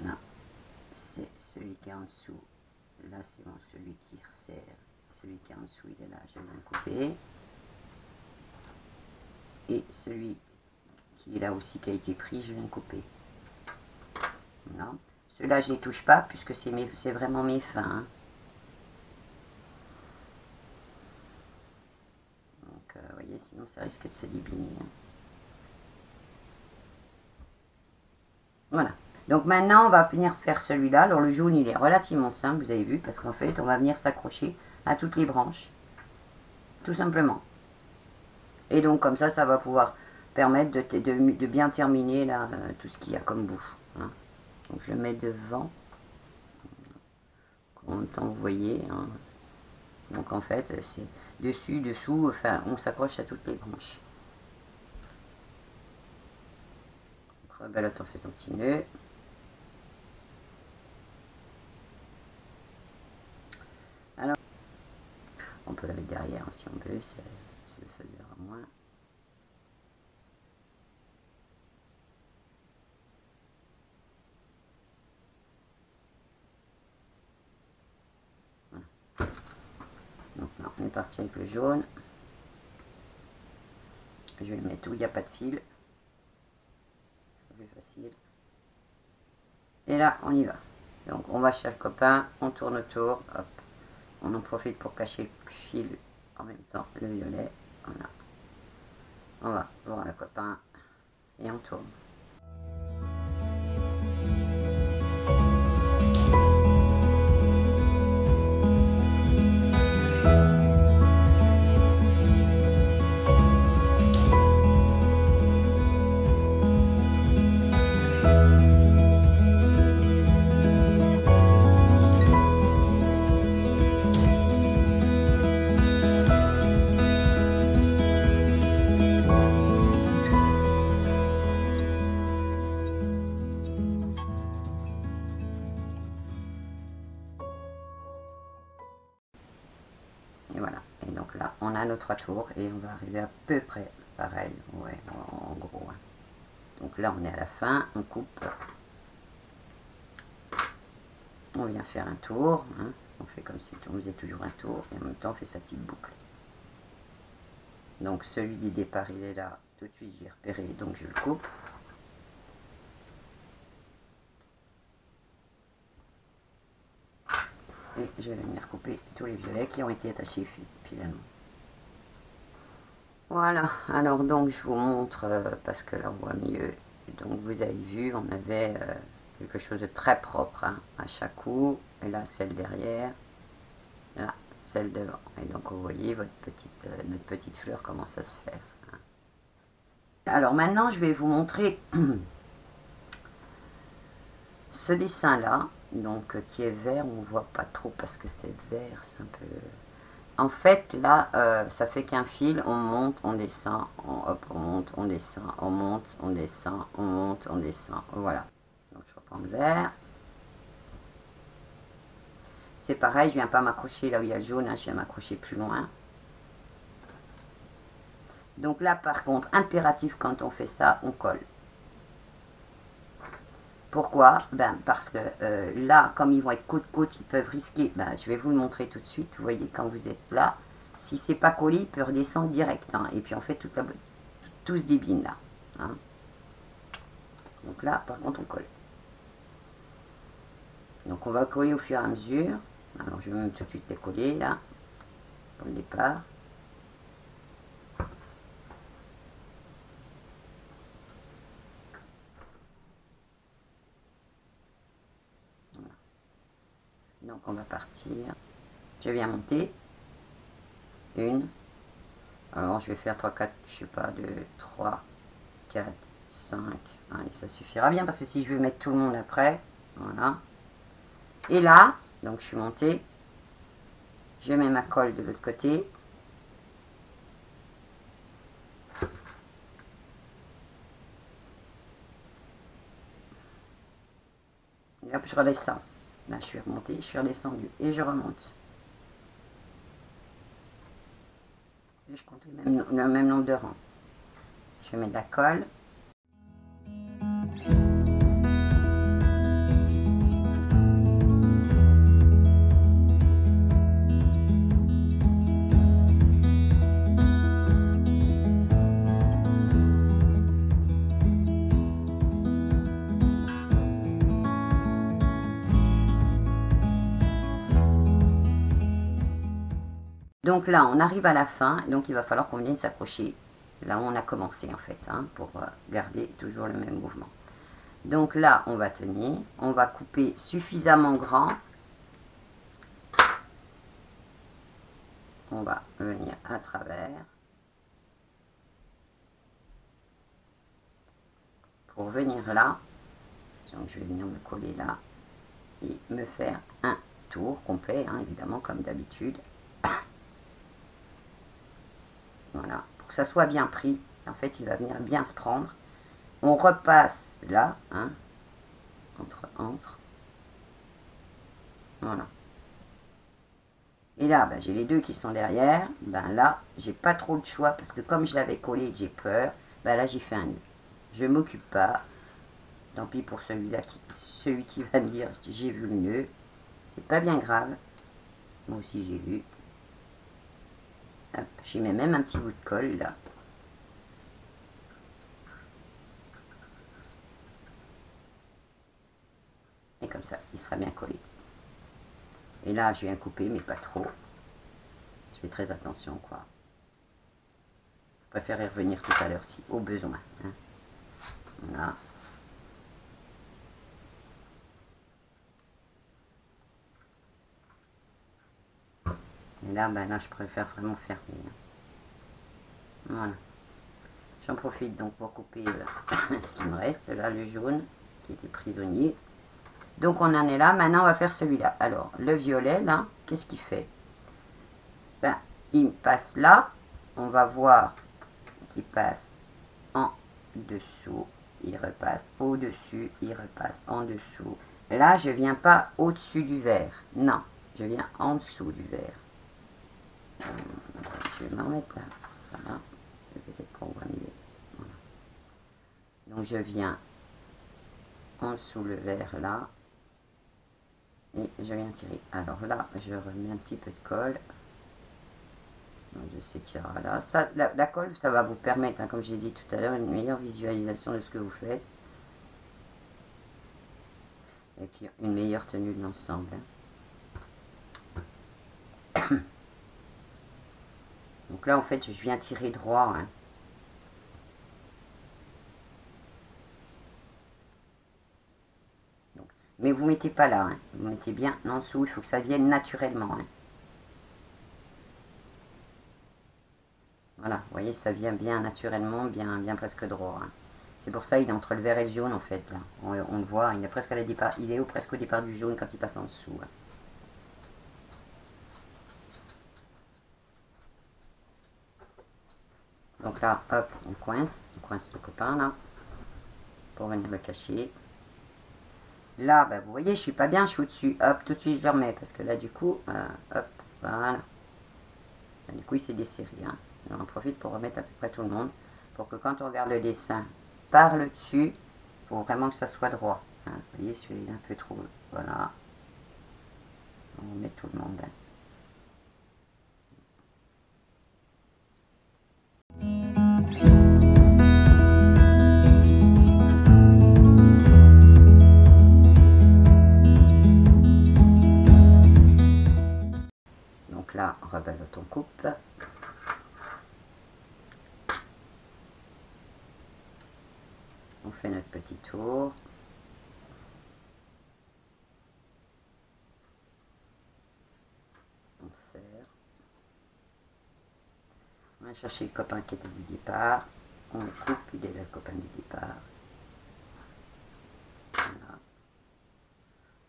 Là, c'est celui qui est en dessous. Là, c'est bon, celui qui resserre. Celui qui est en dessous, il est là. Je viens de couper. Et celui qui est là aussi, qui a été pris, je viens de couper. Voilà. Ceux-là, je ne les touche pas puisque c'est vraiment mes fins. Hein. Vous voyez, sinon ça risque de se débiner. Hein. Voilà. Donc maintenant, on va venir faire celui-là. Alors le jaune, il est relativement simple, vous avez vu, parce qu'en fait, on va venir s'accrocher à toutes les branches. Tout simplement. Et donc comme ça va pouvoir permettre de bien terminer là, tout ce qu'il y a comme bout. Hein. Donc je le mets devant. En même temps, vous voyez. Hein. Donc en fait, c'est dessus, dessous, enfin, on s'accroche à toutes les branches. Donc, rebelote en faisant petit nœud. Alors, on peut la mettre derrière hein, si on veut, ça durera moins. Donc là, on est parti avec le jaune. Je vais le mettre où il n'y a pas de fil. C'est plus facile. Et là, on y va. Donc on va chez le copain, on tourne autour, hop. On en profite pour cacher le fil en même temps, le violet. Voilà. On va voir le copain et on tourne. Et voilà. Et donc là, on a nos 3 tours et on va arriver à peu près pareil. Ouais, en gros. Hein. Donc là, on est à la fin. On coupe. On vient faire un tour. Hein. On fait comme si on faisait toujours un tour. Et en même temps, on fait sa petite boucle. Donc celui du départ, il est là. Tout de suite, j'ai repéré. Donc je le coupe. Et je vais venir couper tous les violets qui ont été attachés finalement. Voilà, alors donc je vous montre, parce que là on voit mieux. Donc vous avez vu, on avait quelque chose de très propre hein, à chaque coup. Et là, celle derrière. Là, celle devant. Et donc vous voyez votre notre petite fleur commence à se faire. Hein. Alors maintenant, je vais vous montrer ce dessin-là. Donc qui est vert, on ne voit pas trop parce que c'est vert, c'est un peu... En fait, là, ça fait qu'un fil, on monte, on descend, hop, on monte, on descend, on monte, on descend, on monte, on descend. Voilà. Donc, je reprends le vert. C'est pareil, je ne viens pas m'accrocher là où il y a le jaune, hein, je viens m'accrocher plus loin. Donc là, par contre, impératif, quand on fait ça, on colle. Pourquoi? Ben, parce que là, comme ils vont être côte-côte, ils peuvent risquer. Ben, je vais vous le montrer tout de suite. Vous voyez, quand vous êtes là, si c'est pas collé, il peut redescendre direct. Hein, et puis, on fait tout se débine là. Hein. Donc là, par contre, on colle. Donc, on va coller au fur et à mesure. Alors, je vais même tout de suite les coller là, pour le départ. Donc on va partir. Je viens monter. Une. Alors je vais faire 3, 4, je sais pas, 2, 3, 4, 5. Allez, ça suffira bien parce que si je veux mettre tout le monde après, voilà. Et là, donc je suis montée. Je mets ma colle de l'autre côté. Et hop, je redescends. Là, je suis remontée, je suis redescendue et je remonte. Et je compte le même nombre de rangs. Je vais mettre de la colle. Donc là, on arrive à la fin, donc il va falloir qu'on vienne s'approcher là où on a commencé en fait, hein, pour garder toujours le même mouvement. Donc là, on va tenir, on va couper suffisamment grand. On va venir à travers pour venir là. Donc je vais venir me coller là et me faire un tour complet, hein, évidemment comme d'habitude. Voilà, pour que ça soit bien pris. En fait, il va venir bien se prendre. On repasse là, hein, entre. Voilà. Et là, ben, j'ai les deux qui sont derrière. Ben là, j'ai pas trop de choix parce que comme je l'avais collé et que j'ai peur, ben là, j'ai fait un nœud. Je m'occupe pas. Tant pis pour celui-là, celui qui va me dire j'ai vu le nœud. C'est pas bien grave. Moi aussi, j'ai vu. J'y mets même un petit bout de colle là. Et comme ça, il sera bien collé. Et là, je viens couper, mais pas trop. Je fais très attention, quoi. Je préfère y revenir tout à l'heure si au besoin. Hein. Voilà. Et là, ben là, je préfère vraiment fermer. Hein. Voilà. J'en profite donc pour couper ce qui me reste, là, le jaune, qui était prisonnier. Donc, on en est là. Maintenant, on va faire celui-là. Alors, le violet, là, qu'est-ce qu'il fait? Ben, il passe là. On va voir qu'il passe en dessous. Il repasse au-dessus. Il repasse en dessous. Là, je viens pas au-dessus du vert. Non, je viens en dessous du vert. Je vais m'en remettre là. Ça va. Peut-être qu'on voit mieux. Voilà. Donc, je viens en dessous le vert là. Et je viens tirer. Alors là, je remets un petit peu de colle. Donc je sais qu'il y aura là. Ça, la colle, ça va vous permettre, hein, comme j'ai dit tout à l'heure, une meilleure visualisation de ce que vous faites. Et puis une meilleure tenue de l'ensemble. Hein. Donc là, en fait, je viens tirer droit. Hein. Donc, mais vous ne mettez pas là. Hein. Vous mettez bien en dessous. Il faut que ça vienne naturellement. Hein. Voilà, vous voyez, ça vient bien naturellement, bien presque droit. Hein. C'est pour ça il est entre le vert et le jaune, en fait. Là. On le voit, il est presque à la départ, il est presque au départ du jaune quand il passe en dessous. Hein. Donc là, hop, on coince le copain là, pour venir le cacher. Là, ben, vous voyez, je suis pas bien, je suis au-dessus. Hop, tout de suite, je le remets, parce que là, du coup, hop, voilà. Là, du coup, il s'est desserré. Hein. Alors, on profite pour remettre à peu près tout le monde, pour que quand on regarde le dessin par le dessus, il faut vraiment que ça soit droit. Hein. Vous voyez, celui-là un peu trop. Voilà. On met tout le monde. Hein. Donc là, rebelote, on coupe. On fait notre petit tour. On serre. On va chercher le copain qui était du départ. On le coupe, il est là le copain du départ. Voilà.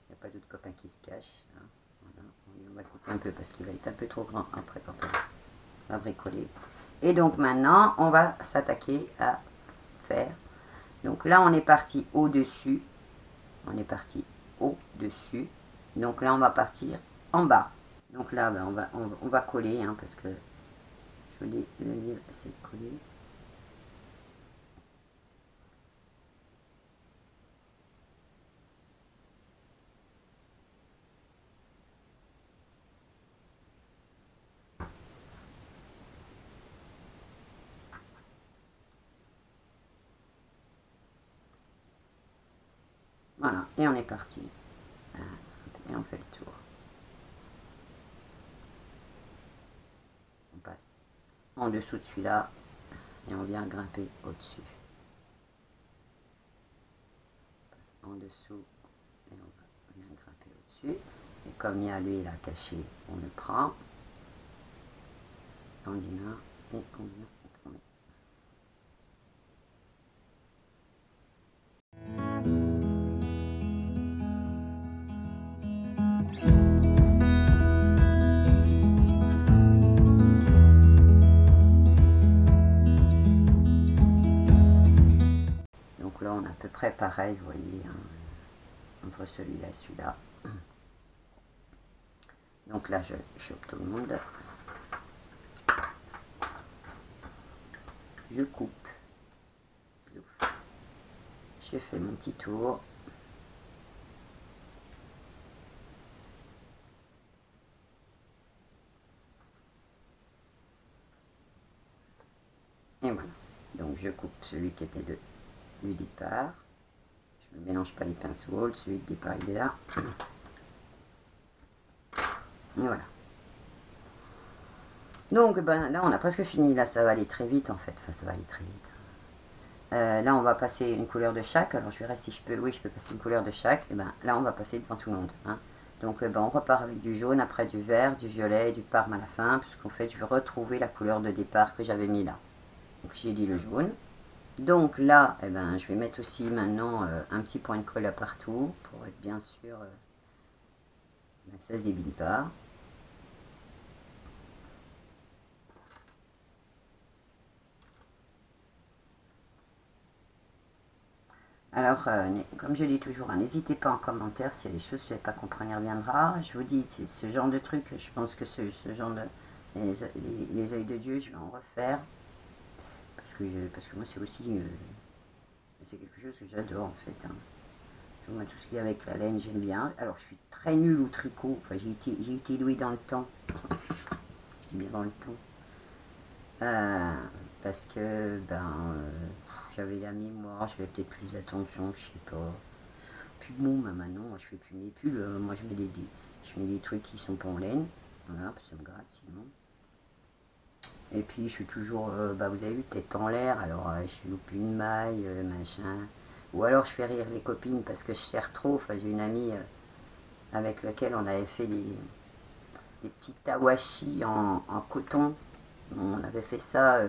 Il n'y a pas d'autre copain qui se cache. Hein. Voilà. On va couper un peu parce qu'il va être un peu trop grand après quand on va bricoler. Et donc maintenant, on va s'attaquer à faire. Donc là, on est parti au-dessus. On est parti au-dessus. Donc là, on va partir en bas. Donc là, ben, on va coller, hein, parce que je voulais le livre, c'est de coller. Voilà, et on est parti. Et on fait le tour. On passe en dessous de celui-là et on vient grimper au-dessus. On passe en dessous et on vient grimper au-dessus. Et comme il y a l'huile à cacher, on le prend. On y va et on vient tourner. Donc là, on a à peu près pareil, vous voyez, hein, entre celui-là et celui-là. Donc là, je chope tout le monde. Je coupe. Je fais mon petit tour. Et voilà. Donc je coupe celui qui était du départ. Je ne mélange pas les pinceaux. Celui de départ, il est là. Et voilà. Donc ben, là, on a presque fini. Là, ça va aller très vite en fait. Enfin, ça va aller très vite. Là, on va passer une couleur de chaque. Alors, je verrai si je peux. Oui, je peux passer une couleur de chaque. Et ben, là, on va passer devant tout le monde. Hein. Donc, ben, on repart avec du jaune, après du vert, du violet et du parme à la fin. Puisqu'en fait, je vais retrouver la couleur de départ que j'avais mis là. Donc, j'ai dit le jaune. Donc là, eh ben, je vais mettre aussi maintenant un petit point de colle partout. Pour être bien sûr que ça ne se débine pas. Alors, comme je dis toujours, hein, n'hésitez pas en commentaire si y a des choses que vous n'avez pas compris, on y reviendra. Je vous dis, ce genre de truc, je pense que ce genre de... Les œils de Dieu, je vais en refaire. Parce que moi, c'est aussi... c'est quelque chose que j'adore, en fait. Hein. Moi, tout ce qui est avec la laine, j'aime bien. Alors, je suis très nulle au tricot. Enfin, j'ai été douée dans le temps. Je dis bien dans le temps. Parce que, j'avais la mémoire, j'avais peut-être plus d'attention, je sais pas. Puis bon, maintenant, je fais plus mes pulls. Moi, je mets des trucs qui sont pas en laine. Voilà, ça me gratte sinon. Et puis je suis toujours, vous avez vu, tête en l'air, alors je loupe une maille, machin. Ou alors je fais rire les copines parce que je serre trop. Enfin, j'ai une amie avec laquelle on avait fait des petits tawashi en coton. On avait fait ça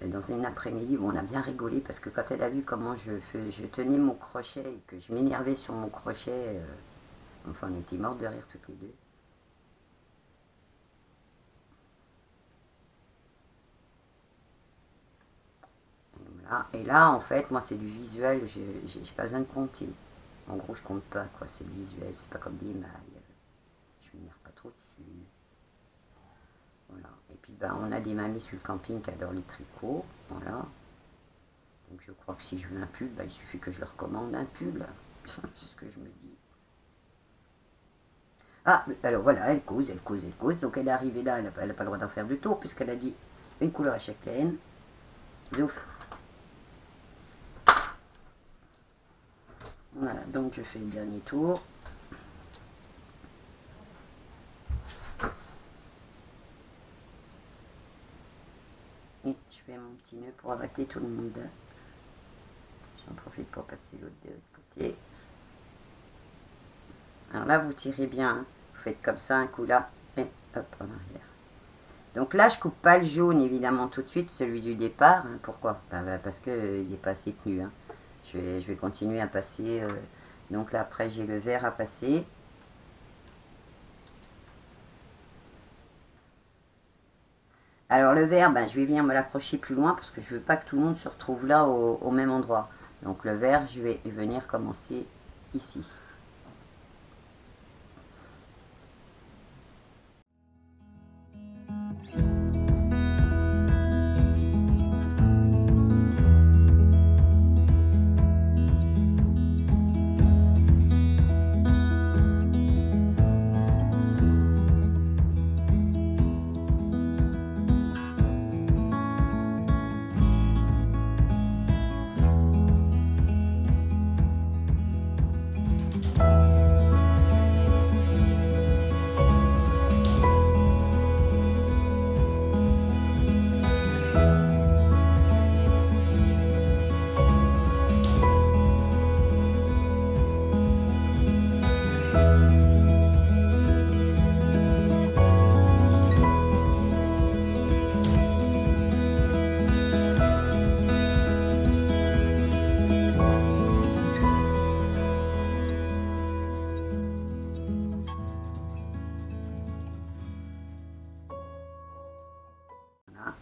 dans une après-midi où on a bien rigolé parce que quand elle a vu comment je tenais mon crochet et que je m'énervais sur mon crochet, enfin on était morts de rire toutes les deux. Et là, en fait, moi, c'est du visuel, j'ai pas besoin de compter. En gros, je compte pas, quoi, c'est le visuel, c'est pas comme des mailles. Je m'énerve pas trop dessus. Voilà. Et puis, ben, on a des mamies sur le camping qui adorent les tricots, voilà. Donc, je crois que si je veux un pull, ben, il suffit que je leur commande un pull. C'est ce que je me dis. Ah, alors voilà, elle cause. Donc, elle est arrivée là, elle n'a pas le droit d'en faire deux tours, puisqu'elle a dit une couleur à chaque laine. Ouf. Voilà, donc je fais le dernier tour. Et je fais mon petit nœud pour arrêter tout le monde. J'en profite pour passer l'autre de l'autre côté. Alors là, vous tirez bien. Hein. Vous faites comme ça, un coup là, et hop, en arrière. Donc là, je coupe pas le jaune, évidemment, tout de suite, celui du départ. Hein. Pourquoi? Parce qu'il n'est pas assez tenu. Hein. Je vais continuer à passer... donc là, après, j'ai le vert à passer. Alors le vert, ben, je vais venir me l'accrocher plus loin parce que je veux pas que tout le monde se retrouve là au même endroit. Donc le vert, je vais venir commencer ici.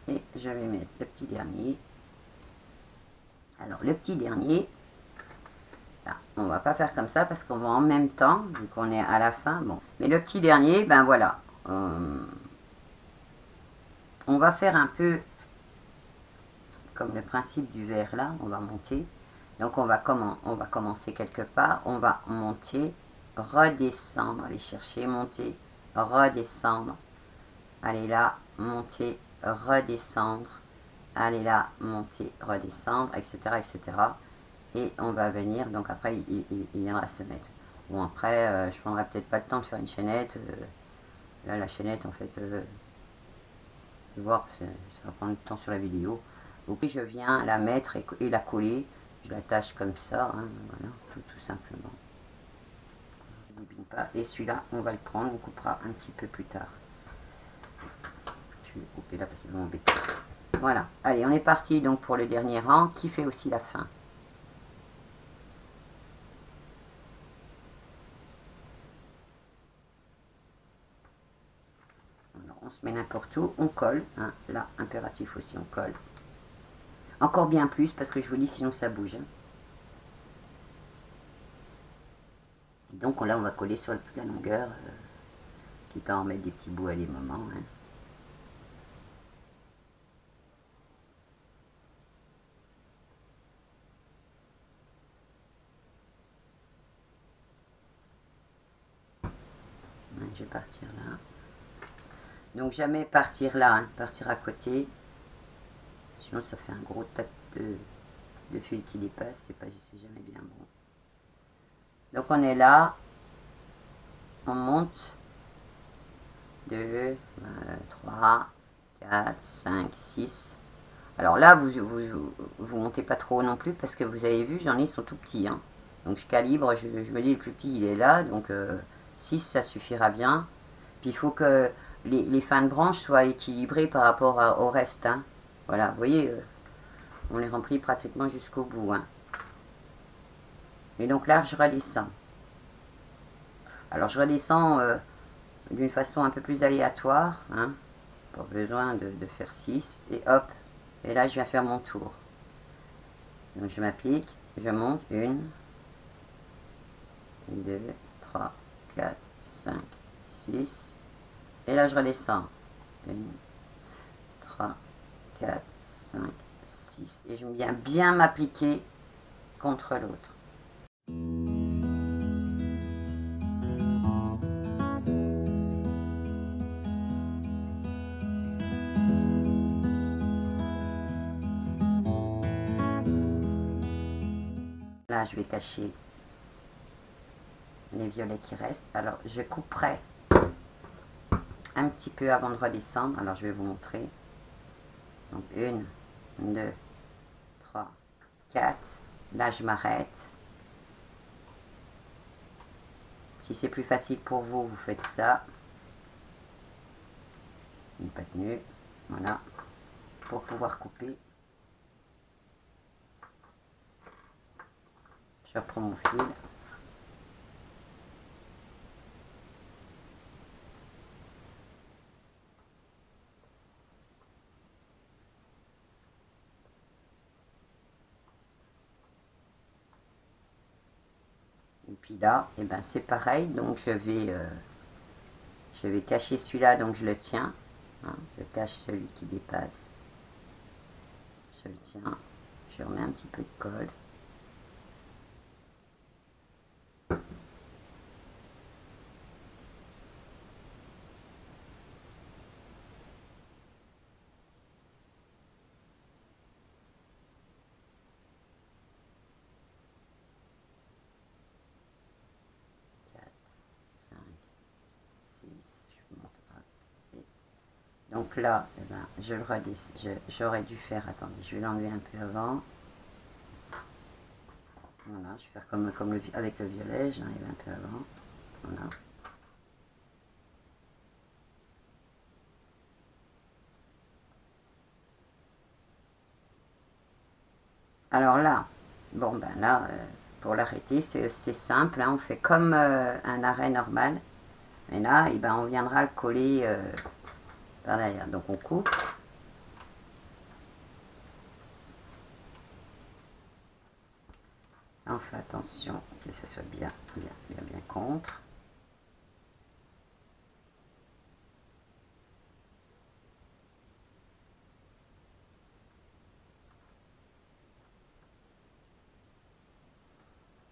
Et je vais mettre le petit dernier. Alors le petit dernier, là, on va pas faire comme ça parce qu'on va en même temps, vu qu'on est à la fin. Bon, mais le petit dernier, ben voilà, on va faire un peu comme le principe du verre là, on va monter. Donc on va commencer quelque part, on va monter, redescendre, aller chercher, monter, redescendre, aller là, monter, redescendre, aller là, monter, redescendre, etc., etc. Et on va venir, donc après il viendra se mettre. Bon après, je prendrai peut-être pas le temps de faire une chaînette. Là la chaînette en fait, je vais voir, ça va prendre du temps sur la vidéo. Donc je viens la mettre et la coller. Je l'attache comme ça, hein, voilà, tout simplement. Pas. Et celui-là, on va le prendre, on coupera un petit peu plus tard. Je vais le couper là parce qu'il va m'embêter. Voilà, allez, on est parti donc pour le dernier rang qui fait aussi la fin. Alors, on se met n'importe où, on colle, hein, là, impératif aussi, on colle. Encore bien plus parce que je vous dis sinon ça bouge. Hein. Donc là on va coller sur toute la longueur, quitte à en mettre des petits bouts à des moments. Hein. Je vais partir là. Donc jamais partir là, hein, partir à côté. Sinon ça fait un gros tas de fil qui dépasse, c'est jamais bien bon. Donc on est là, on monte, 2, 3, 4, 5, 6. Alors là, vous montez pas trop non plus parce que vous avez vu, j'en ai, ils sont tout petits. Hein. Donc je calibre, je me dis le plus petit il est là, donc 6 ça suffira bien. Puis il faut que les fins de branche soient équilibrées par rapport au reste. Hein. Voilà, vous voyez, on les remplit pratiquement jusqu'au bout. Hein. Et donc là, je redescends. Alors je redescends d'une façon un peu plus aléatoire. Hein. Pas besoin de faire 6. Et hop, et là je viens faire mon tour. Donc je m'applique, je monte 1, 2, 3, 4, 5, 6. Et là je redescends. 1, 3, 4, 5, 6. Et je viens bien m'appliquer contre l'autre. Là, je vais cacher les violets qui restent. Alors, je couperai un petit peu avant de redescendre. Alors, je vais vous montrer. Donc, 1, 2, 3, 4. Là, je m'arrête. Si c'est plus facile pour vous, vous faites ça. Une patte nue. Voilà. Pour pouvoir couper. Je reprends mon fil. Et puis là, et ben c'est pareil. Donc je vais cacher celui-là, donc je le tiens. Hein, je cache celui qui dépasse. Je le tiens. Je remets un petit peu de colle. Donc là, eh ben, je le redescends. J'aurais dû faire, attendez, je vais l'enlever un peu avant. Voilà, je vais faire comme avec le violet, j'enlève un peu avant. Voilà. Alors là, bon ben là, pour l'arrêter, c'est simple, hein, on fait comme un arrêt normal. Et là, eh ben, on viendra le coller par derrière. Donc on coupe. On fait attention que ça soit bien contre.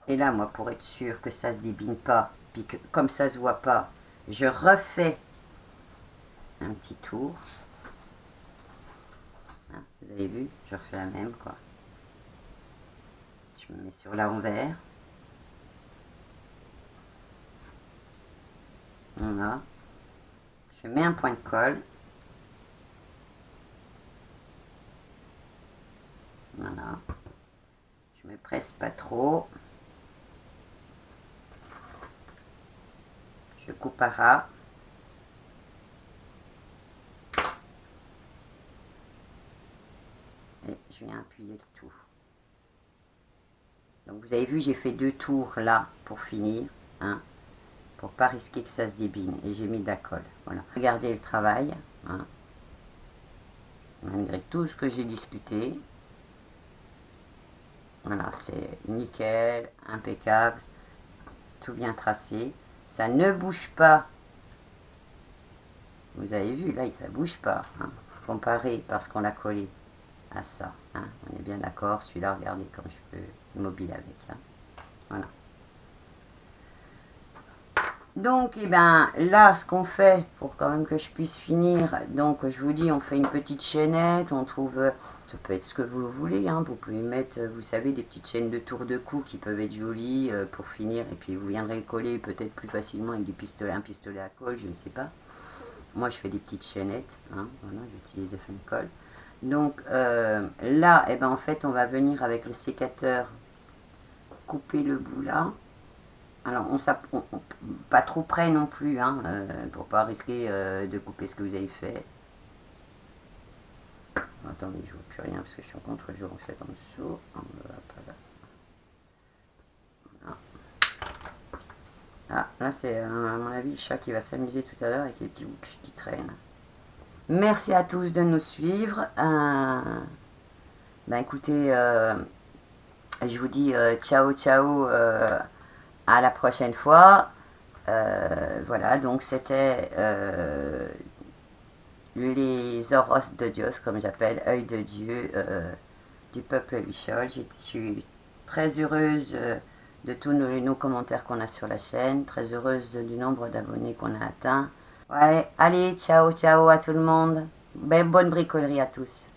Et là, moi, pour être sûr que ça se débine pas, puis que comme ça se voit pas, je refais un petit tour. Hein, vous avez vu, je refais la même, quoi. Je me mets sur l'envers. Voilà. Je mets un point de colle. Voilà. Je me presse pas trop. Je coupe à ras. Et je viens appuyer le tout. Donc vous avez vu, j'ai fait 2 tours là pour finir. Hein, pour pas risquer que ça se débine. Et j'ai mis de la colle. Voilà. Regardez le travail. Hein, malgré tout ce que j'ai discuté. Voilà, c'est nickel, impeccable. Tout bien tracé. Ça ne bouge pas. Vous avez vu, là, ça ne bouge pas. Hein, comparé parce qu'on l'a collé à ça. Hein, on est bien d'accord. Celui-là, regardez comme je peux mobile avec. Hein, voilà. Donc, eh ben, là, ce qu'on fait, pour quand même que je puisse finir, donc, je vous dis, on fait une petite chaînette, on trouve, ça peut être ce que vous voulez, hein, vous pouvez mettre, vous savez, des petites chaînes de tour de cou qui peuvent être jolies pour finir, et puis vous viendrez le coller peut-être plus facilement avec des pistolets, un pistolet à colle, je ne sais pas. Moi, je fais des petites chaînettes. Hein, voilà, j'utilise le fun coll. Donc là, eh ben, en fait, on va venir avec le sécateur couper le bout là. Alors, pas trop près non plus, hein, pour pas risquer de couper ce que vous avez fait. Attendez, je vois plus rien parce que je suis en contre-jour en fait en dessous. Ah, là c'est à mon avis le chat qui va s'amuser tout à l'heure avec les petits bouts qui traînent. Merci à tous de nous suivre. Ben écoutez, je vous dis ciao ciao à la prochaine fois. Voilà, donc c'était les oros de Dios, comme j'appelle, œil de Dieu du peuple Huichol. Je suis très heureuse de tous nos commentaires qu'on a sur la chaîne, très heureuse du nombre d'abonnés qu'on a atteint. Ouais, allez, ciao, ciao à tout le monde. Bonne bricolerie à tous.